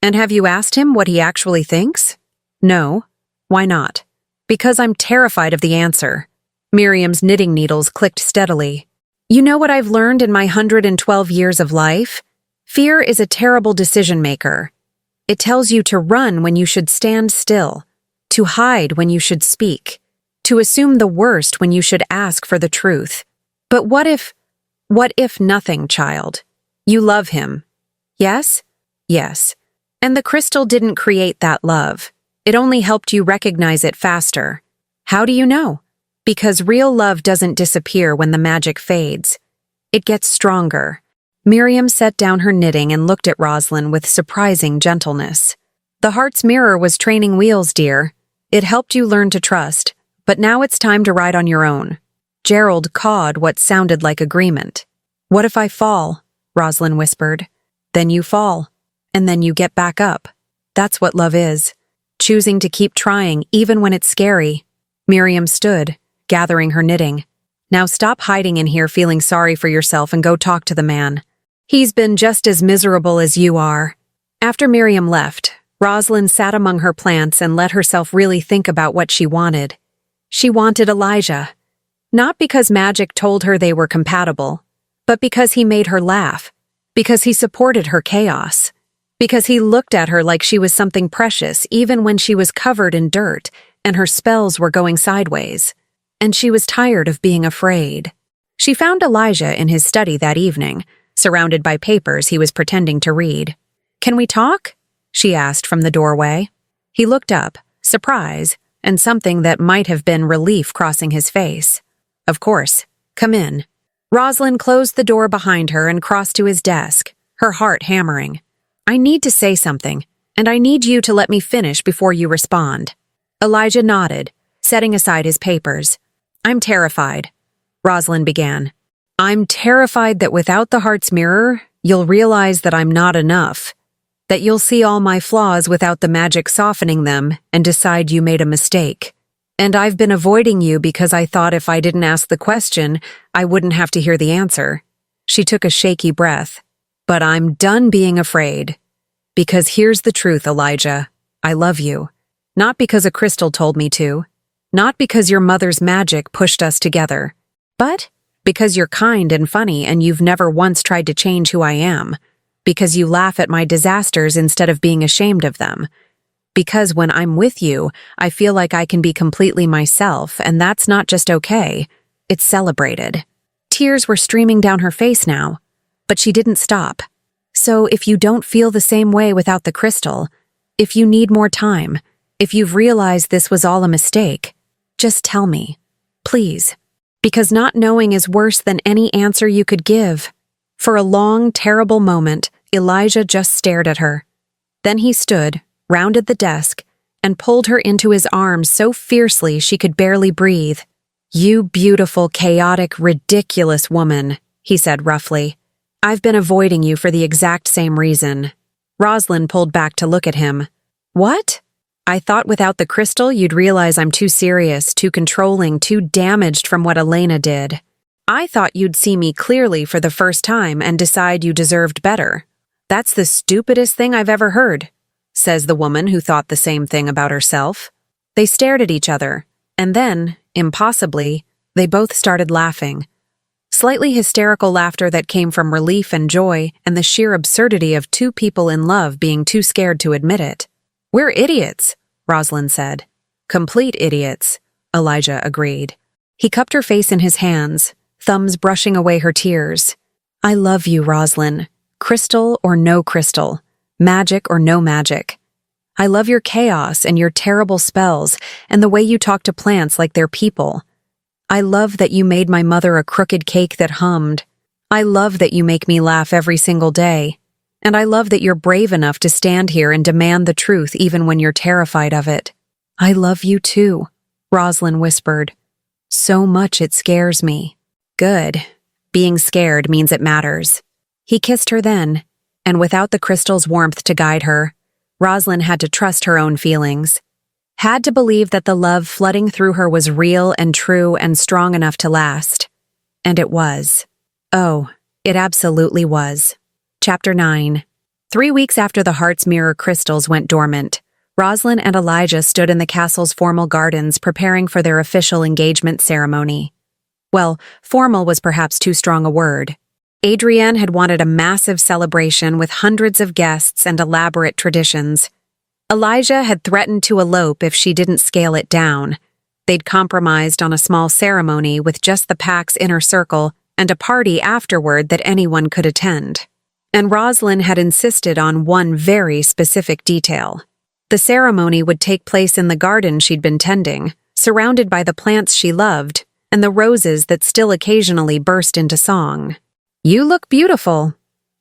And have you asked him what he actually thinks? No. Why not? Because I'm terrified of the answer. Miriam's knitting needles clicked steadily. You know what I've learned in my 112 years of life? Fear is a terrible decision maker. It tells you to run when you should stand still, to hide when you should speak, to assume the worst when you should ask for the truth. But what if nothing, child? You love him. Yes? Yes. And the crystal didn't create that love. It only helped you recognize it faster. How do you know? Because real love doesn't disappear when the magic fades. It gets stronger. Miriam set down her knitting and looked at Roslyn with surprising gentleness. The heart's mirror was training wheels, dear. It helped you learn to trust, but now it's time to ride on your own. Gerald cawed what sounded like agreement. What if I fall? Roslyn whispered. Then you fall, and then you get back up. That's what love is. Choosing to keep trying even when it's scary. Miriam stood, gathering her knitting. Now stop hiding in here feeling sorry for yourself and go talk to the man. He's been just as miserable as you are. After Miriam left, Roslyn sat among her plants and let herself really think about what she wanted. She wanted Elijah. Not because magic told her they were compatible, but because he made her laugh, because he supported her chaos, because he looked at her like she was something precious even when she was covered in dirt and her spells were going sideways. And she was tired of being afraid. She found Elijah in his study that evening, surrounded by papers he was pretending to read. "Can we talk?" she asked from the doorway. He looked up, surprise, and something that might have been relief crossing his face. "Of course. Come in." Roslyn closed the door behind her and crossed to his desk, her heart hammering. "I need to say something, and I need you to let me finish before you respond." Elijah nodded, setting aside his papers. "I'm terrified," Roslyn began. "I'm terrified that without the heart's mirror, you'll realize that I'm not enough. That you'll see all my flaws without the magic softening them and decide you made a mistake. And I've been avoiding you because I thought if I didn't ask the question, I wouldn't have to hear the answer." She took a shaky breath. "But I'm done being afraid. Because here's the truth, Elijah. I love you. Not because a crystal told me to. Not because your mother's magic pushed us together. But because you're kind and funny and you've never once tried to change who I am. Because you laugh at my disasters instead of being ashamed of them. Because when I'm with you, I feel like I can be completely myself, and that's not just okay. It's celebrated." Tears were streaming down her face now, but she didn't stop. "So if you don't feel the same way without the crystal, if you need more time, if you've realized this was all a mistake, just tell me, please. Because not knowing is worse than any answer you could give." For a long, terrible moment, Elijah just stared at her. Then he stood, rounded the desk, and pulled her into his arms so fiercely she could barely breathe. "You beautiful, chaotic, ridiculous woman," he said roughly. "I've been avoiding you for the exact same reason." Roslyn pulled back to look at him. "What? I thought without the crystal you'd realize I'm too serious, too controlling, too damaged from what Elena did. I thought you'd see me clearly for the first time and decide you deserved better. That's the stupidest thing I've ever heard," says the woman who thought the same thing about herself. They stared at each other, and then, impossibly, they both started laughing. Slightly hysterical laughter that came from relief and joy and the sheer absurdity of two people in love being too scared to admit it. "We're idiots," Roslyn said. "Complete idiots," Elijah agreed. He cupped her face in his hands, thumbs brushing away her tears. "I love you, Roslyn. Crystal or no crystal. Magic or no magic. I love your chaos and your terrible spells and the way you talk to plants like they're people. I love that you made my mother a crooked cake that hummed. I love that you make me laugh every single day. And I love that you're brave enough to stand here and demand the truth even when you're terrified of it." "I love you too," Roslyn whispered. "So much it scares me." "Good. Being scared means it matters." He kissed her then, and without the crystal's warmth to guide her, Roslyn had to trust her own feelings. had to believe that the love flooding through her was real and true and strong enough to last. And it was. Oh, it absolutely was. Chapter 9. 3 weeks after the heart's mirror crystals went dormant, Roslyn and Elijah stood in the castle's formal gardens preparing for their official engagement ceremony. Well, formal was perhaps too strong a word. Adrienne had wanted a massive celebration with hundreds of guests and elaborate traditions. Elijah had threatened to elope if she didn't scale it down. They'd compromised on a small ceremony with just the pack's inner circle and a party afterward that anyone could attend. And Roslyn had insisted on one very specific detail. The ceremony would take place in the garden she'd been tending, surrounded by the plants she loved and the roses that still occasionally burst into song. "You look beautiful,"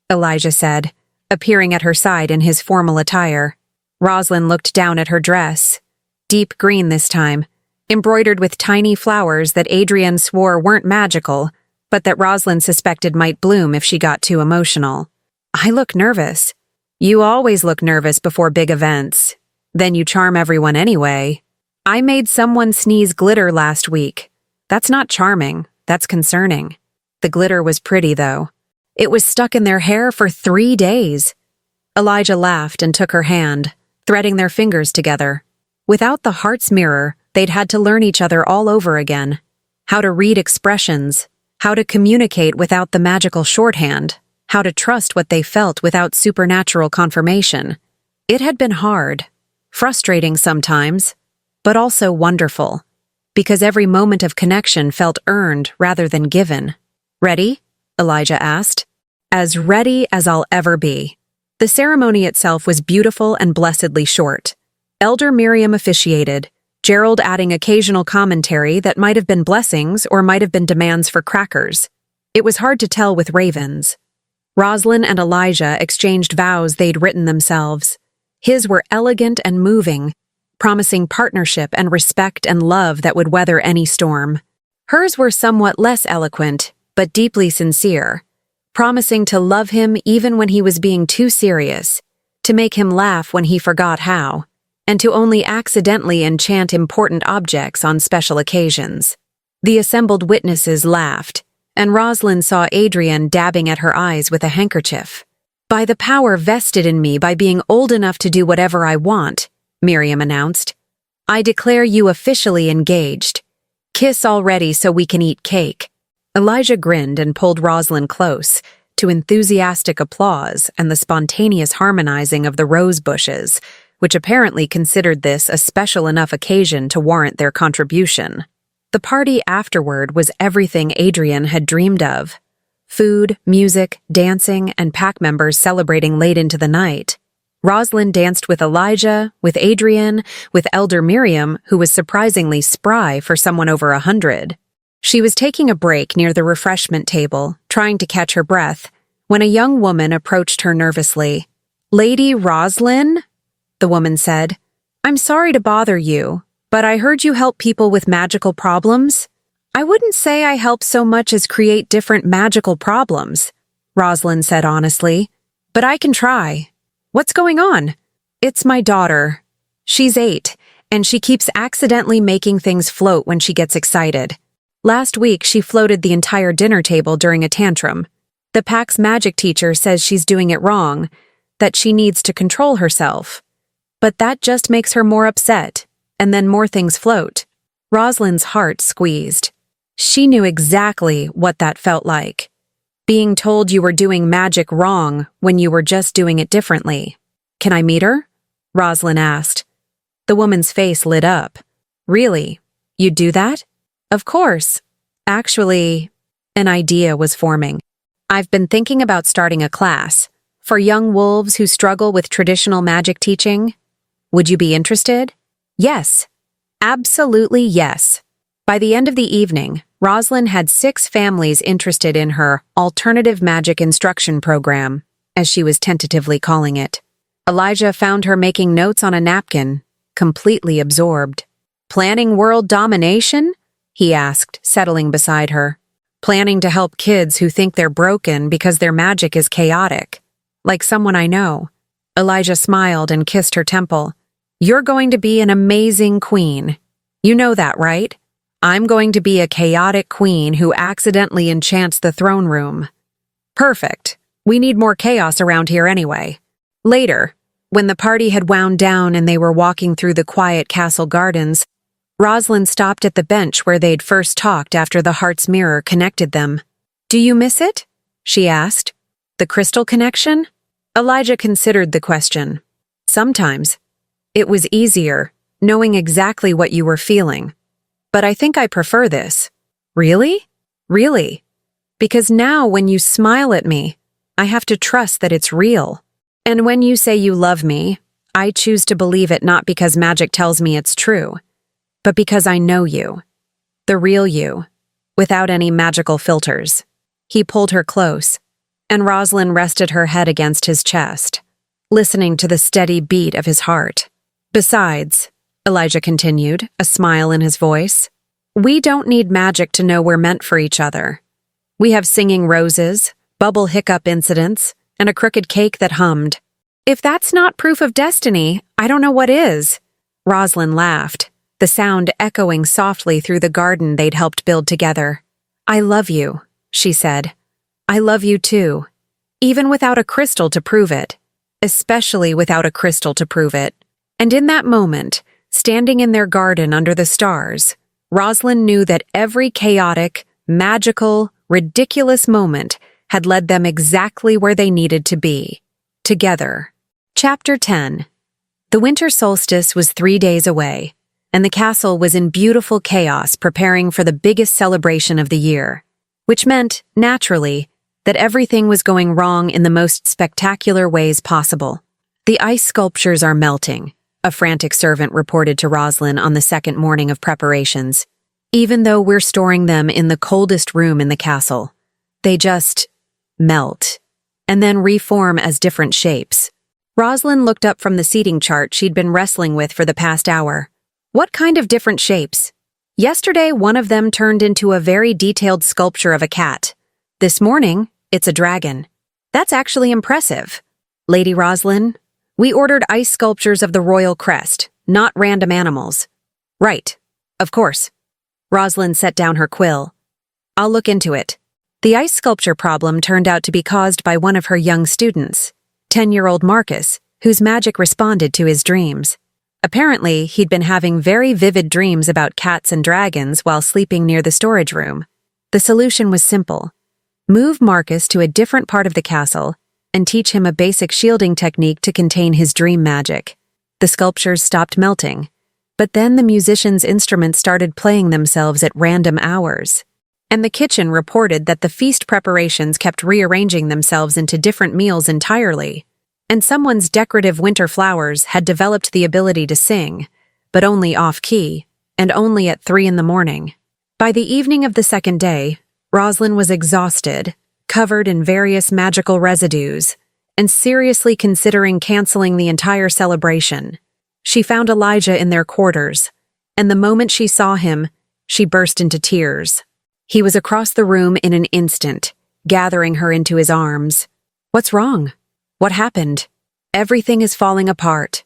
Elijah said, appearing at her side in his formal attire. Roslyn looked down at her dress. Deep green this time, embroidered with tiny flowers that Adrienne swore weren't magical, but that Roslyn suspected might bloom if she got too emotional. "I look nervous." "You always look nervous before big events. Then you charm everyone anyway." "I made someone sneeze glitter last week. That's not charming, that's concerning." The glitter was pretty, though. It was stuck in their hair for 3 days. Elijah laughed and took her hand, threading their fingers together. Without the heart's mirror, they'd had to learn each other all over again. How to read expressions, how to communicate without the magical shorthand, how to trust what they felt without supernatural confirmation. It had been hard, frustrating sometimes, but also wonderful, because every moment of connection felt earned rather than given. "Ready?" Elijah asked. "As ready as I'll ever be." The ceremony itself was beautiful and blessedly short. Elder Miriam officiated, Gerald adding occasional commentary that might have been blessings or might have been demands for crackers. It was hard to tell with ravens. Roslyn and Elijah exchanged vows they'd written themselves. His were elegant and moving, promising partnership and respect and love that would weather any storm. Hers were somewhat less eloquent, but deeply sincere, promising to love him even when he was being too serious, to make him laugh when he forgot how, and to only accidentally enchant important objects on special occasions. The assembled witnesses laughed, and Roslyn saw Adrienne dabbing at her eyes with a handkerchief. "By the power vested in me by being old enough to do whatever I want," Miriam announced, "I declare you officially engaged. Kiss already so we can eat cake." Elijah grinned and pulled Roslyn close, to enthusiastic applause and the spontaneous harmonizing of the rose bushes, which apparently considered this a special enough occasion to warrant their contribution. The party afterward was everything Adrienne had dreamed of. Food, music, dancing, and pack members celebrating late into the night. Roslyn danced with Elijah, with Adrienne, with Elder Miriam, who was surprisingly spry for someone over 100. She was taking a break near the refreshment table, trying to catch her breath, when a young woman approached her nervously. "Lady Roslyn?" the woman said. "I'm sorry to bother you, but I heard you help people with magical problems." "I wouldn't say I help so much as create different magical problems," Roslyn said honestly, "but I can try." "What's going on?" "It's my daughter. She's 8, and she keeps accidentally making things float when she gets excited. Last week, she floated the entire dinner table during a tantrum. The pack's magic teacher says she's doing it wrong, that she needs to control herself. But that just makes her more upset, and then more things float." Roslyn's heart squeezed. She knew exactly what that felt like. Being told you were doing magic wrong when you were just doing it differently. "Can I meet her?" Roslyn asked. The woman's face lit up. "Really? You'd do that?" "Of course. Actually," an idea was forming. "I've been thinking about starting a class for young wolves who struggle with traditional magic teaching. Would you be interested?" "Yes. Absolutely yes." By the end of the evening, Roslyn had 6 families interested in her alternative magic instruction program, as she was tentatively calling it. Elijah found her making notes on a napkin, completely absorbed. "Planning world domination?" he asked, settling beside her. "Planning to help kids who think they're broken because their magic is chaotic. Like someone I know." Elijah smiled and kissed her temple. You're going to be an amazing queen. You know that, right? I'm going to be a chaotic queen who accidentally enchants the throne room. Perfect. We need more chaos around here anyway. Later, when the party had wound down and they were walking through the quiet castle gardens, Roslyn stopped at the bench where they'd first talked after the heart's mirror connected them. Do you miss it? She asked. The crystal connection? Elijah considered the question. Sometimes. It was easier, knowing exactly what you were feeling. But I think I prefer this. Really? Really? Because now when you smile at me, I have to trust that it's real. And when you say you love me, I choose to believe it not because magic tells me it's true, but because I know you. The real you, without any magical filters. He pulled her close, and Roslyn rested her head against his chest, listening to the steady beat of his heart. Besides, Elijah continued, a smile in his voice, we don't need magic to know we're meant for each other. We have singing roses, bubble-hiccup incidents, and a crooked cake that hummed. If that's not proof of destiny, I don't know what is. Roslyn laughed, the sound echoing softly through the garden they'd helped build together. I love you, she said. I love you too, even without a crystal to prove it, especially without a crystal to prove it. And in that moment, standing in their garden under the stars, Roslyn knew that every chaotic, magical, ridiculous moment had led them exactly where they needed to be, together. Chapter 10. The winter solstice was 3 days away, and the castle was in beautiful chaos preparing for the biggest celebration of the year, which meant, naturally, that everything was going wrong in the most spectacular ways possible. The ice sculptures are melting, a frantic servant reported to Roslyn on the second morning of preparations. Even though we're storing them in the coldest room in the castle, they just melt, and then reform as different shapes. Roslyn looked up from the seating chart she'd been wrestling with for the past hour. What kind of different shapes? Yesterday, one of them turned into a very detailed sculpture of a cat. This morning, it's a dragon. That's actually impressive. Lady Roslyn, we ordered ice sculptures of the royal crest, not random animals. Right. Of course. Roslyn set down her quill. I'll look into it. The ice sculpture problem turned out to be caused by one of her young students, 10-year-old Marcus, whose magic responded to his dreams. Apparently, he'd been having very vivid dreams about cats and dragons while sleeping near the storage room. The solution was simple. Move Marcus to a different part of the castle and teach him a basic shielding technique to contain his dream magic. The sculptures stopped melting, but then the musicians' instruments started playing themselves at random hours. And the kitchen reported that the feast preparations kept rearranging themselves into different meals entirely, and someone's decorative winter flowers had developed the ability to sing, but only off-key, and only at 3 a.m. By the evening of the second day, Roslyn was exhausted, covered in various magical residues, and seriously considering canceling the entire celebration. She found Elijah in their quarters, and the moment she saw him, she burst into tears. He was across the room in an instant, gathering her into his arms. What's wrong? What happened? Everything is falling apart.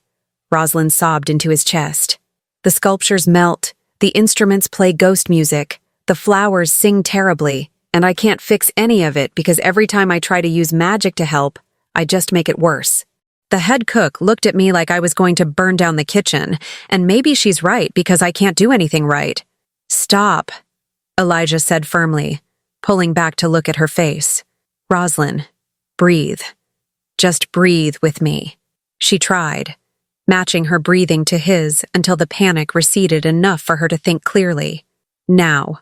Roslyn sobbed into his chest. The sculptures melt, the instruments play ghost music, the flowers sing terribly, and I can't fix any of it because every time I try to use magic to help, I just make it worse. The head cook looked at me like I was going to burn down the kitchen, and maybe she's right because I can't do anything right. Stop, Elijah said firmly, pulling back to look at her face. Roslyn, breathe. Just breathe with me. She tried, matching her breathing to his until the panic receded enough for her to think clearly. Now,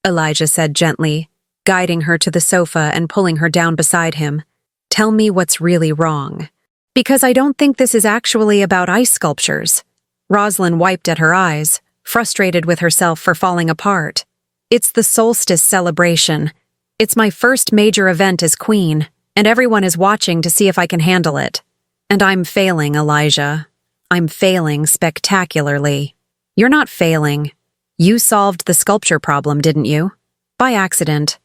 Elijah said gently, guiding her to the sofa and pulling her down beside him. Tell me what's really wrong. Because I don't think this is actually about ice sculptures. Roslyn wiped at her eyes, frustrated with herself for falling apart. It's the solstice celebration. It's my first major event as queen, and everyone is watching to see if I can handle it. And I'm failing, Elijah. I'm failing spectacularly. You're not failing. You solved the sculpture problem, didn't you? By accident.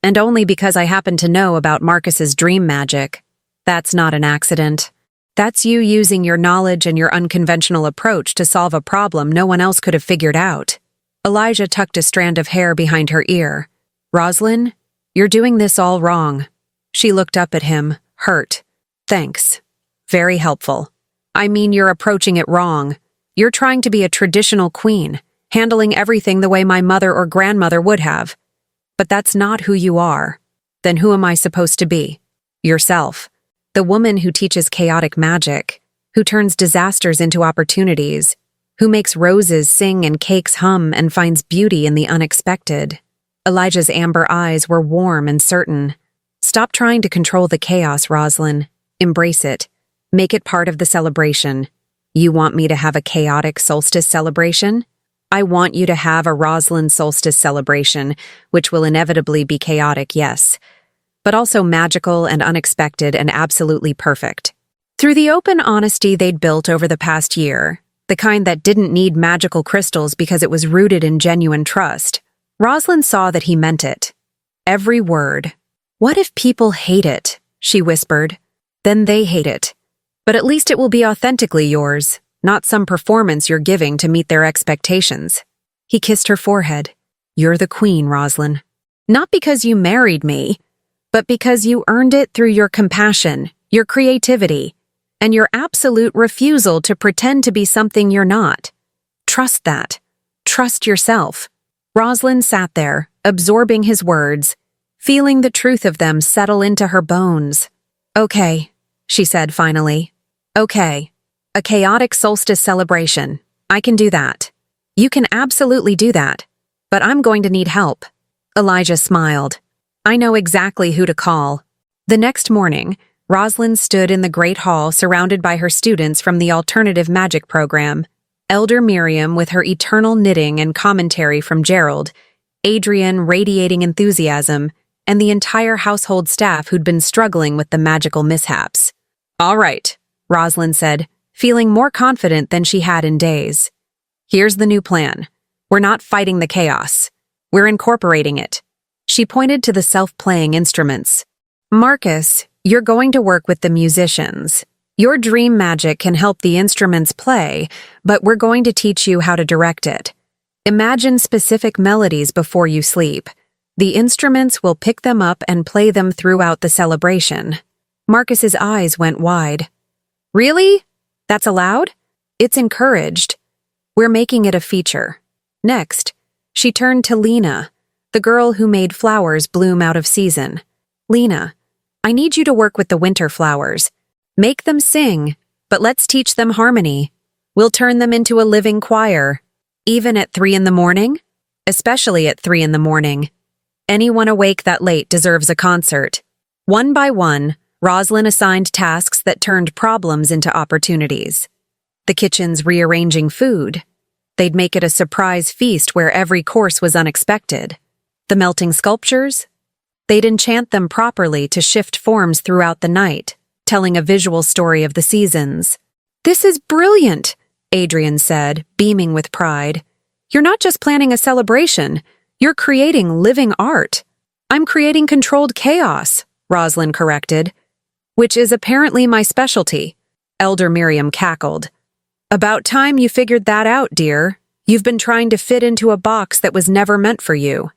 And only because I happen to know about Marcus's dream magic. That's not an accident. That's you using your knowledge and your unconventional approach to solve a problem no one else could have figured out. Elijah tucked a strand of hair behind her ear. Roslyn, you're doing this all wrong. She looked up at him, hurt. Thanks. Very helpful. I mean, you're approaching it wrong. You're trying to be a traditional queen, handling everything the way my mother or grandmother would have. But that's not who you are. Then who am I supposed to be? Yourself. The woman who teaches chaotic magic, who turns disasters into opportunities, who makes roses sing and cakes hum and finds beauty in the unexpected. Elijah's amber eyes were warm and certain. Stop trying to control the chaos, Roslyn. Embrace it. Make it part of the celebration. You want me to have a chaotic solstice celebration? I want you to have a Roslyn solstice celebration, which will inevitably be chaotic, yes, but also magical and unexpected and absolutely perfect. Through the open honesty they'd built over the past year, the kind that didn't need magical crystals because it was rooted in genuine trust, Roslyn saw that he meant it. Every word. What if people hate it? She whispered. Then they hate it. But at least it will be authentically yours, not some performance you're giving to meet their expectations. He kissed her forehead. You're the queen, Roslyn. Not because you married me, but because you earned it through your compassion, your creativity, and your absolute refusal to pretend to be something you're not. Trust that. Trust yourself. Roslyn sat there, absorbing his words, feeling the truth of them settle into her bones. Okay, she said finally. Okay. A chaotic solstice celebration. I can do that. You can absolutely do that. But I'm going to need help. Elijah smiled. I know exactly who to call. The next morning, Roslyn stood in the Great Hall surrounded by her students from the alternative magic program. Elder Miriam with her eternal knitting and commentary from Gerald, Adrian radiating enthusiasm, and the entire household staff who'd been struggling with the magical mishaps. All right, Roslyn said, feeling more confident than she had in days. Here's the new plan. We're not fighting the chaos. We're incorporating it. She pointed to the self-playing instruments. Marcus, you're going to work with the musicians. Your dream magic can help the instruments play, but we're going to teach you how to direct it. Imagine specific melodies before you sleep. The instruments will pick them up and play them throughout the celebration. Marcus's eyes went wide. Really? That's allowed? It's encouraged. We're making it a feature. Next, she turned to Lena, the girl who made flowers bloom out of season. Lena, I need you to work with the winter flowers. Make them sing, but let's teach them harmony. We'll turn them into a living choir. Even at 3 a.m? Especially at 3 a.m. Anyone awake that late deserves a concert. One by one, Roslyn assigned tasks that turned problems into opportunities. The kitchen's rearranging food. They'd make it a surprise feast where every course was unexpected. The melting sculptures? They'd enchant them properly to shift forms throughout the night, telling a visual story of the seasons. This is brilliant, Adrian said, beaming with pride. You're not just planning a celebration, you're creating living art. I'm creating controlled chaos, Roslyn corrected. Which is apparently my specialty. Elder Miriam cackled. About time you figured that out, dear. You've been trying to fit into a box that was never meant for you.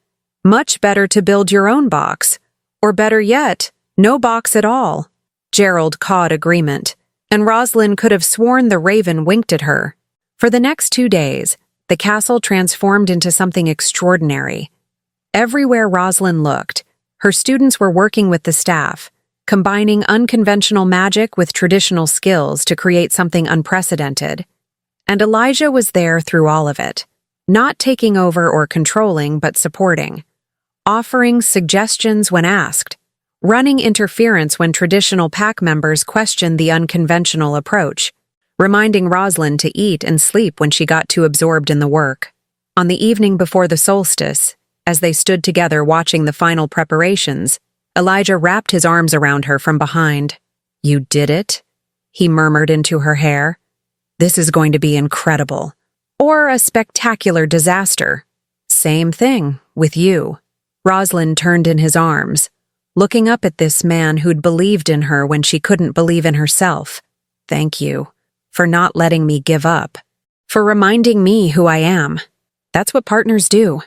Much better to build your own box. Or better yet, no box at all. Gerald cawed agreement, and Roslyn could have sworn the raven winked at her. For the next 2 days, the castle transformed into something extraordinary. Everywhere Roslyn looked, her students were working with the staff, combining unconventional magic with traditional skills to create something unprecedented. And Elijah was there through all of it, not taking over or controlling, but supporting, offering suggestions when asked, running interference when traditional pack members questioned the unconventional approach, reminding Roslyn to eat and sleep when she got too absorbed in the work. On the evening before the solstice, as they stood together watching the final preparations, Elijah wrapped his arms around her from behind. You did it? He murmured into her hair. This is going to be incredible. Or a spectacular disaster. Same thing, with you. Roslyn turned in his arms, looking up at this man who'd believed in her when she couldn't believe in herself. thank you for not letting me give up, for reminding me who I am. That's what partners do.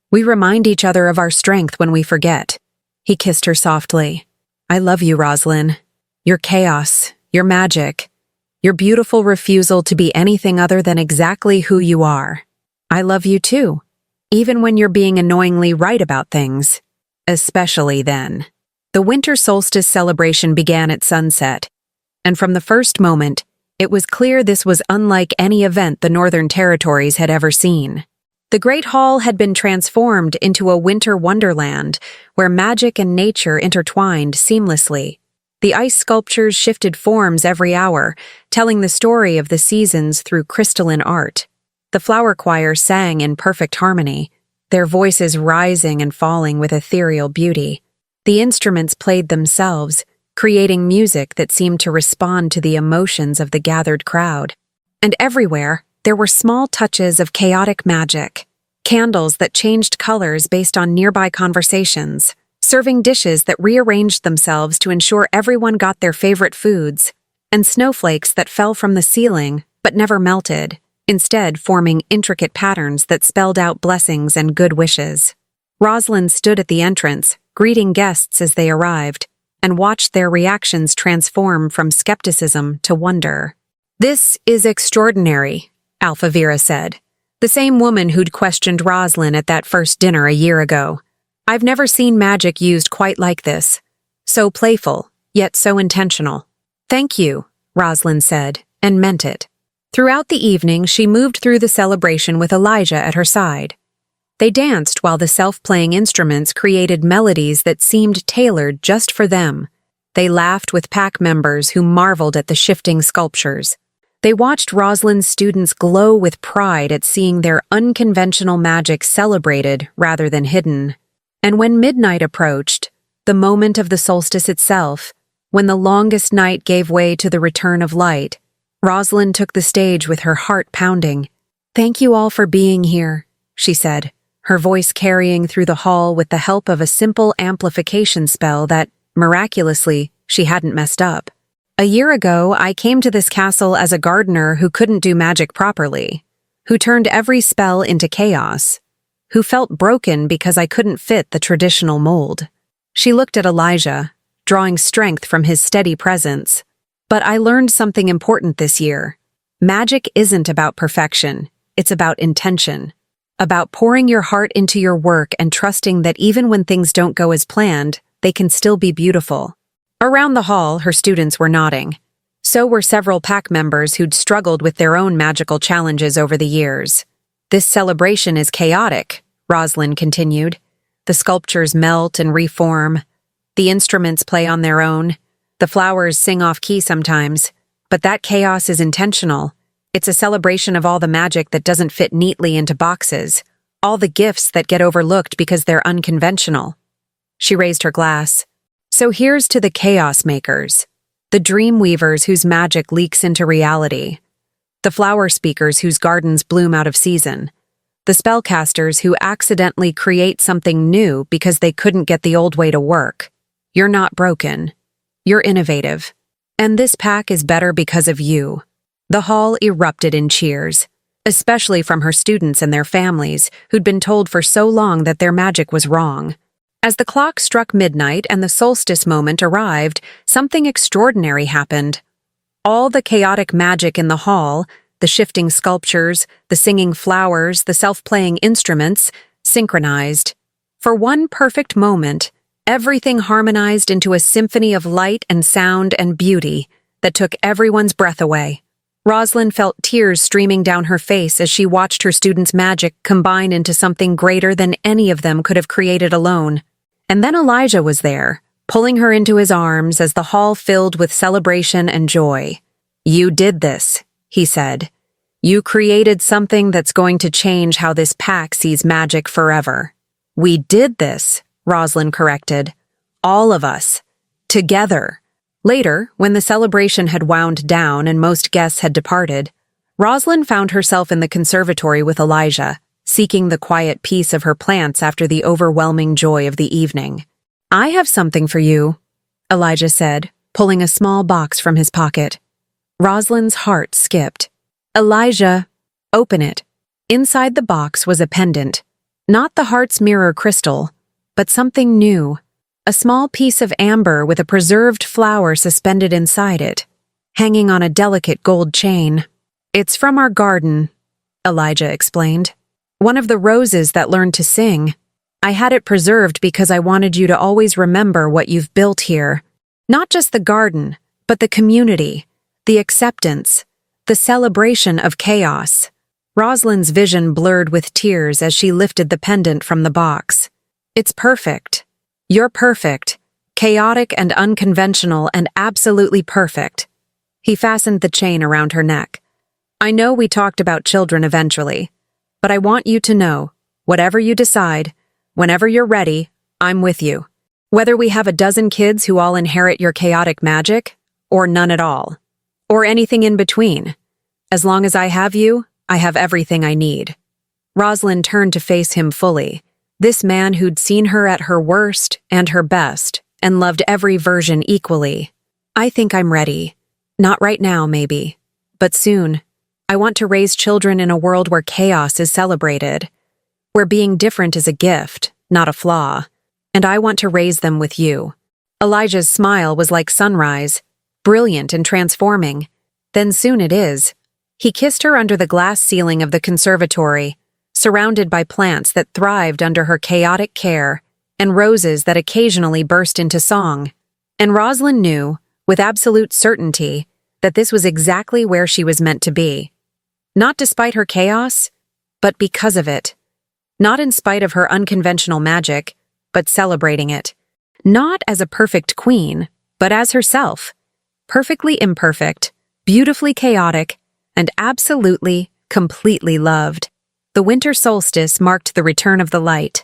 We remind each other of our strength when we forget. He kissed her softly. I love you, Roslyn. Your chaos, your magic, your beautiful refusal to be anything other than exactly who you are. I love you too, even when you're being annoyingly right about things. Especially then. The winter solstice celebration began at sunset, and from the first moment, it was clear this was unlike any event the Northern Territories had ever seen. The Great Hall had been transformed into a winter wonderland where magic and nature intertwined seamlessly. The ice sculptures shifted forms every hour, telling the story of the seasons through crystalline art. The flower choir sang in perfect harmony, their voices rising and falling with ethereal beauty. The instruments played themselves, creating music that seemed to respond to the emotions of the gathered crowd. And everywhere, there were small touches of chaotic magic, candles that changed colors based on nearby conversations, serving dishes that rearranged themselves to ensure everyone got their favorite foods, and snowflakes that fell from the ceiling but never melted, instead forming intricate patterns that spelled out blessings and good wishes. Roslyn stood at the entrance, greeting guests as they arrived, and watched their reactions transform from skepticism to wonder. This is extraordinary, Alphavira said, the same woman who'd questioned Roslyn at that first dinner a year ago. I've never seen magic used quite like this. So playful, yet so intentional. Thank you, Roslyn said, and meant it. Throughout the evening, she moved through the celebration with Elijah at her side. They danced while the self-playing instruments created melodies that seemed tailored just for them. They laughed with pack members who marveled at the shifting sculptures. They watched Roslyn's students glow with pride at seeing their unconventional magic celebrated rather than hidden. And when midnight approached, the moment of the solstice itself, when the longest night gave way to the return of light, Roslyn took the stage with her heart pounding. Thank you all for being here, she said, her voice carrying through the hall with the help of a simple amplification spell that, miraculously, she hadn't messed up. A year ago, I came to this castle as a gardener who couldn't do magic properly, who turned every spell into chaos, who felt broken because I couldn't fit the traditional mold. She looked at Elijah, drawing strength from his steady presence. But I learned something important this year. Magic isn't about perfection, it's about intention. About pouring your heart into your work and trusting that even when things don't go as planned, they can still be beautiful. Around the hall, her students were nodding. So were several pack members who'd struggled with their own magical challenges over the years. This celebration is chaotic, Roslyn continued. The sculptures melt and reform. The instruments play on their own. The flowers sing off-key sometimes. But that chaos is intentional. It's a celebration of all the magic that doesn't fit neatly into boxes, all the gifts that get overlooked because they're unconventional. She raised her glass. So here's to the chaos makers, the dream weavers whose magic leaks into reality, the flower speakers whose gardens bloom out of season, the spellcasters who accidentally create something new because they couldn't get the old way to work. You're not broken. You're innovative. And this pack is better because of you. The hall erupted in cheers, especially from her students and their families who'd been told for so long that their magic was wrong. As the clock struck midnight and the solstice moment arrived, something extraordinary happened. All the chaotic magic in the hall, the shifting sculptures, the singing flowers, the self-playing instruments, synchronized. For one perfect moment, everything harmonized into a symphony of light and sound and beauty that took everyone's breath away. Roslyn felt tears streaming down her face as she watched her students' magic combine into something greater than any of them could have created alone. And then Elijah was there, pulling her into his arms as the hall filled with celebration and joy. You did this, he said. You created something that's going to change how this pack sees magic forever. We did this, Roslyn corrected. All of us. Together. Later, when the celebration had wound down and most guests had departed, Roslyn found herself in the conservatory with Elijah, seeking the quiet peace of her plants after the overwhelming joy of the evening. I have something for you, Elijah said, pulling a small box from his pocket. Roslyn's heart skipped. Elijah, open it. Inside the box was a pendant. Not the heart's mirror crystal, but something new. A small piece of amber with a preserved flower suspended inside it, hanging on a delicate gold chain. It's from our garden, Elijah explained. One of the roses that learned to sing. I had it preserved because I wanted you to always remember what you've built here. Not just the garden, but the community, the acceptance, the celebration of chaos. Roslyn's vision blurred with tears as she lifted the pendant from the box. It's perfect. You're perfect. Chaotic and unconventional and absolutely perfect. He fastened the chain around her neck. I know we talked about children eventually, but I want you to know, whatever you decide, whenever you're ready, I'm with you. Whether we have a dozen kids who all inherit your chaotic magic, or none at all, or anything in between. As long as I have you, I have everything I need. Roslyn turned to face him fully, this man who'd seen her at her worst and her best, and loved every version equally. I think I'm ready. Not right now, maybe, but soon. I want to raise children in a world where chaos is celebrated, where being different is a gift, not a flaw, and I want to raise them with you. Elijah's smile was like sunrise, brilliant and transforming. Then soon it is. He kissed her under the glass ceiling of the conservatory, surrounded by plants that thrived under her chaotic care, and roses that occasionally burst into song. And Roslyn knew, with absolute certainty, that this was exactly where she was meant to be. Not despite her chaos, but because of it. Not in spite of her unconventional magic, but celebrating it. Not as a perfect queen, but as herself. Perfectly imperfect, beautifully chaotic, and absolutely, completely loved. The winter solstice marked the return of the light.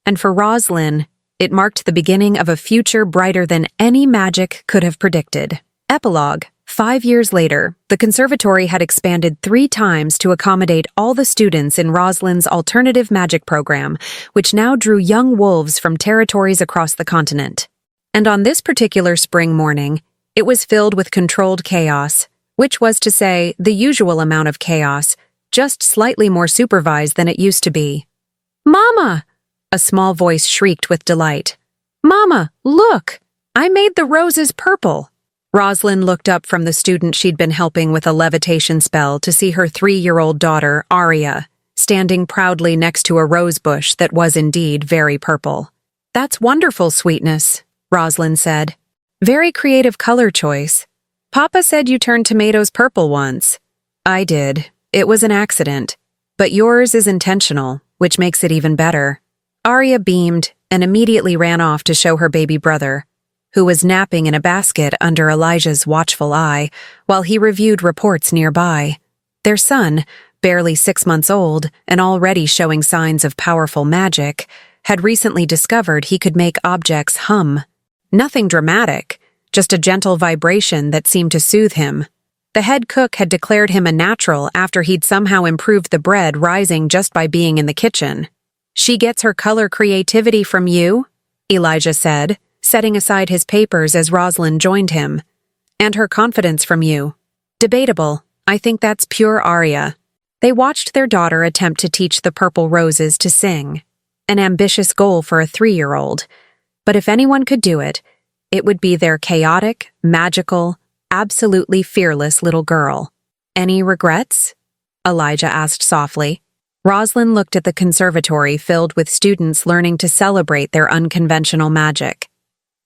And for Roslyn, it marked the beginning of a future brighter than any magic could have predicted. Epilogue. 5 years later, the conservatory had expanded 3 times to accommodate all the students in Roslyn's alternative magic program, which now drew young wolves from territories across the continent. And on this particular spring morning, it was filled with controlled chaos, which was to say, the usual amount of chaos, just slightly more supervised than it used to be. "Mama!" A small voice shrieked with delight. "Mama, look! I made the roses purple!" Roslyn looked up from the student she'd been helping with a levitation spell to see her 3-year-old daughter, Aria, standing proudly next to a rose bush that was indeed very purple. "That's wonderful, sweetness," Roslyn said. "Very creative color choice. Papa said you turned tomatoes purple once." "I did. It was an accident. But yours is intentional, which makes it even better." Aria beamed and immediately ran off to show her baby brother, who was napping in a basket under Elijah's watchful eye while he reviewed reports nearby. Their son, barely 6 months old and already showing signs of powerful magic, had recently discovered he could make objects hum. Nothing dramatic, just a gentle vibration that seemed to soothe him. The head cook had declared him a natural after he'd somehow improved the bread rising just by being in the kitchen. "She gets her color creativity from you," Elijah said, setting aside his papers as Roslyn joined him. "And her confidence from you." "Debatable. I think that's pure Aria." They watched their daughter attempt to teach the purple roses to sing. An ambitious goal for a 3-year-old. But if anyone could do it, it would be their chaotic, magical, absolutely fearless little girl. "Any regrets?" Elijah asked softly. Roslyn looked at the conservatory filled with students learning to celebrate their unconventional magic.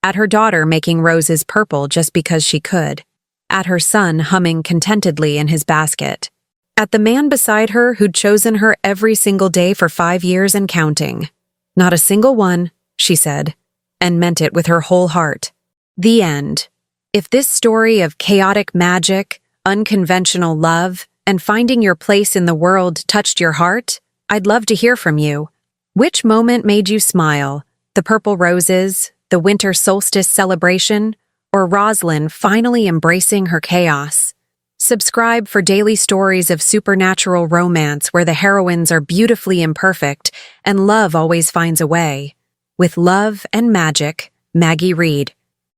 At her daughter making roses purple just because she could. At her son humming contentedly in his basket. At the man beside her who'd chosen her every single day for 5 years and counting. "Not a single one," she said, and meant it with her whole heart. The end. If this story of chaotic magic, unconventional love, and finding your place in the world touched your heart, I'd love to hear from you. Which moment made you smile? The purple roses, the winter solstice celebration, or Roslyn finally embracing her chaos? Subscribe for daily stories of supernatural romance where the heroines are beautifully imperfect and love always finds a way. With love and magic, Maggie Reed.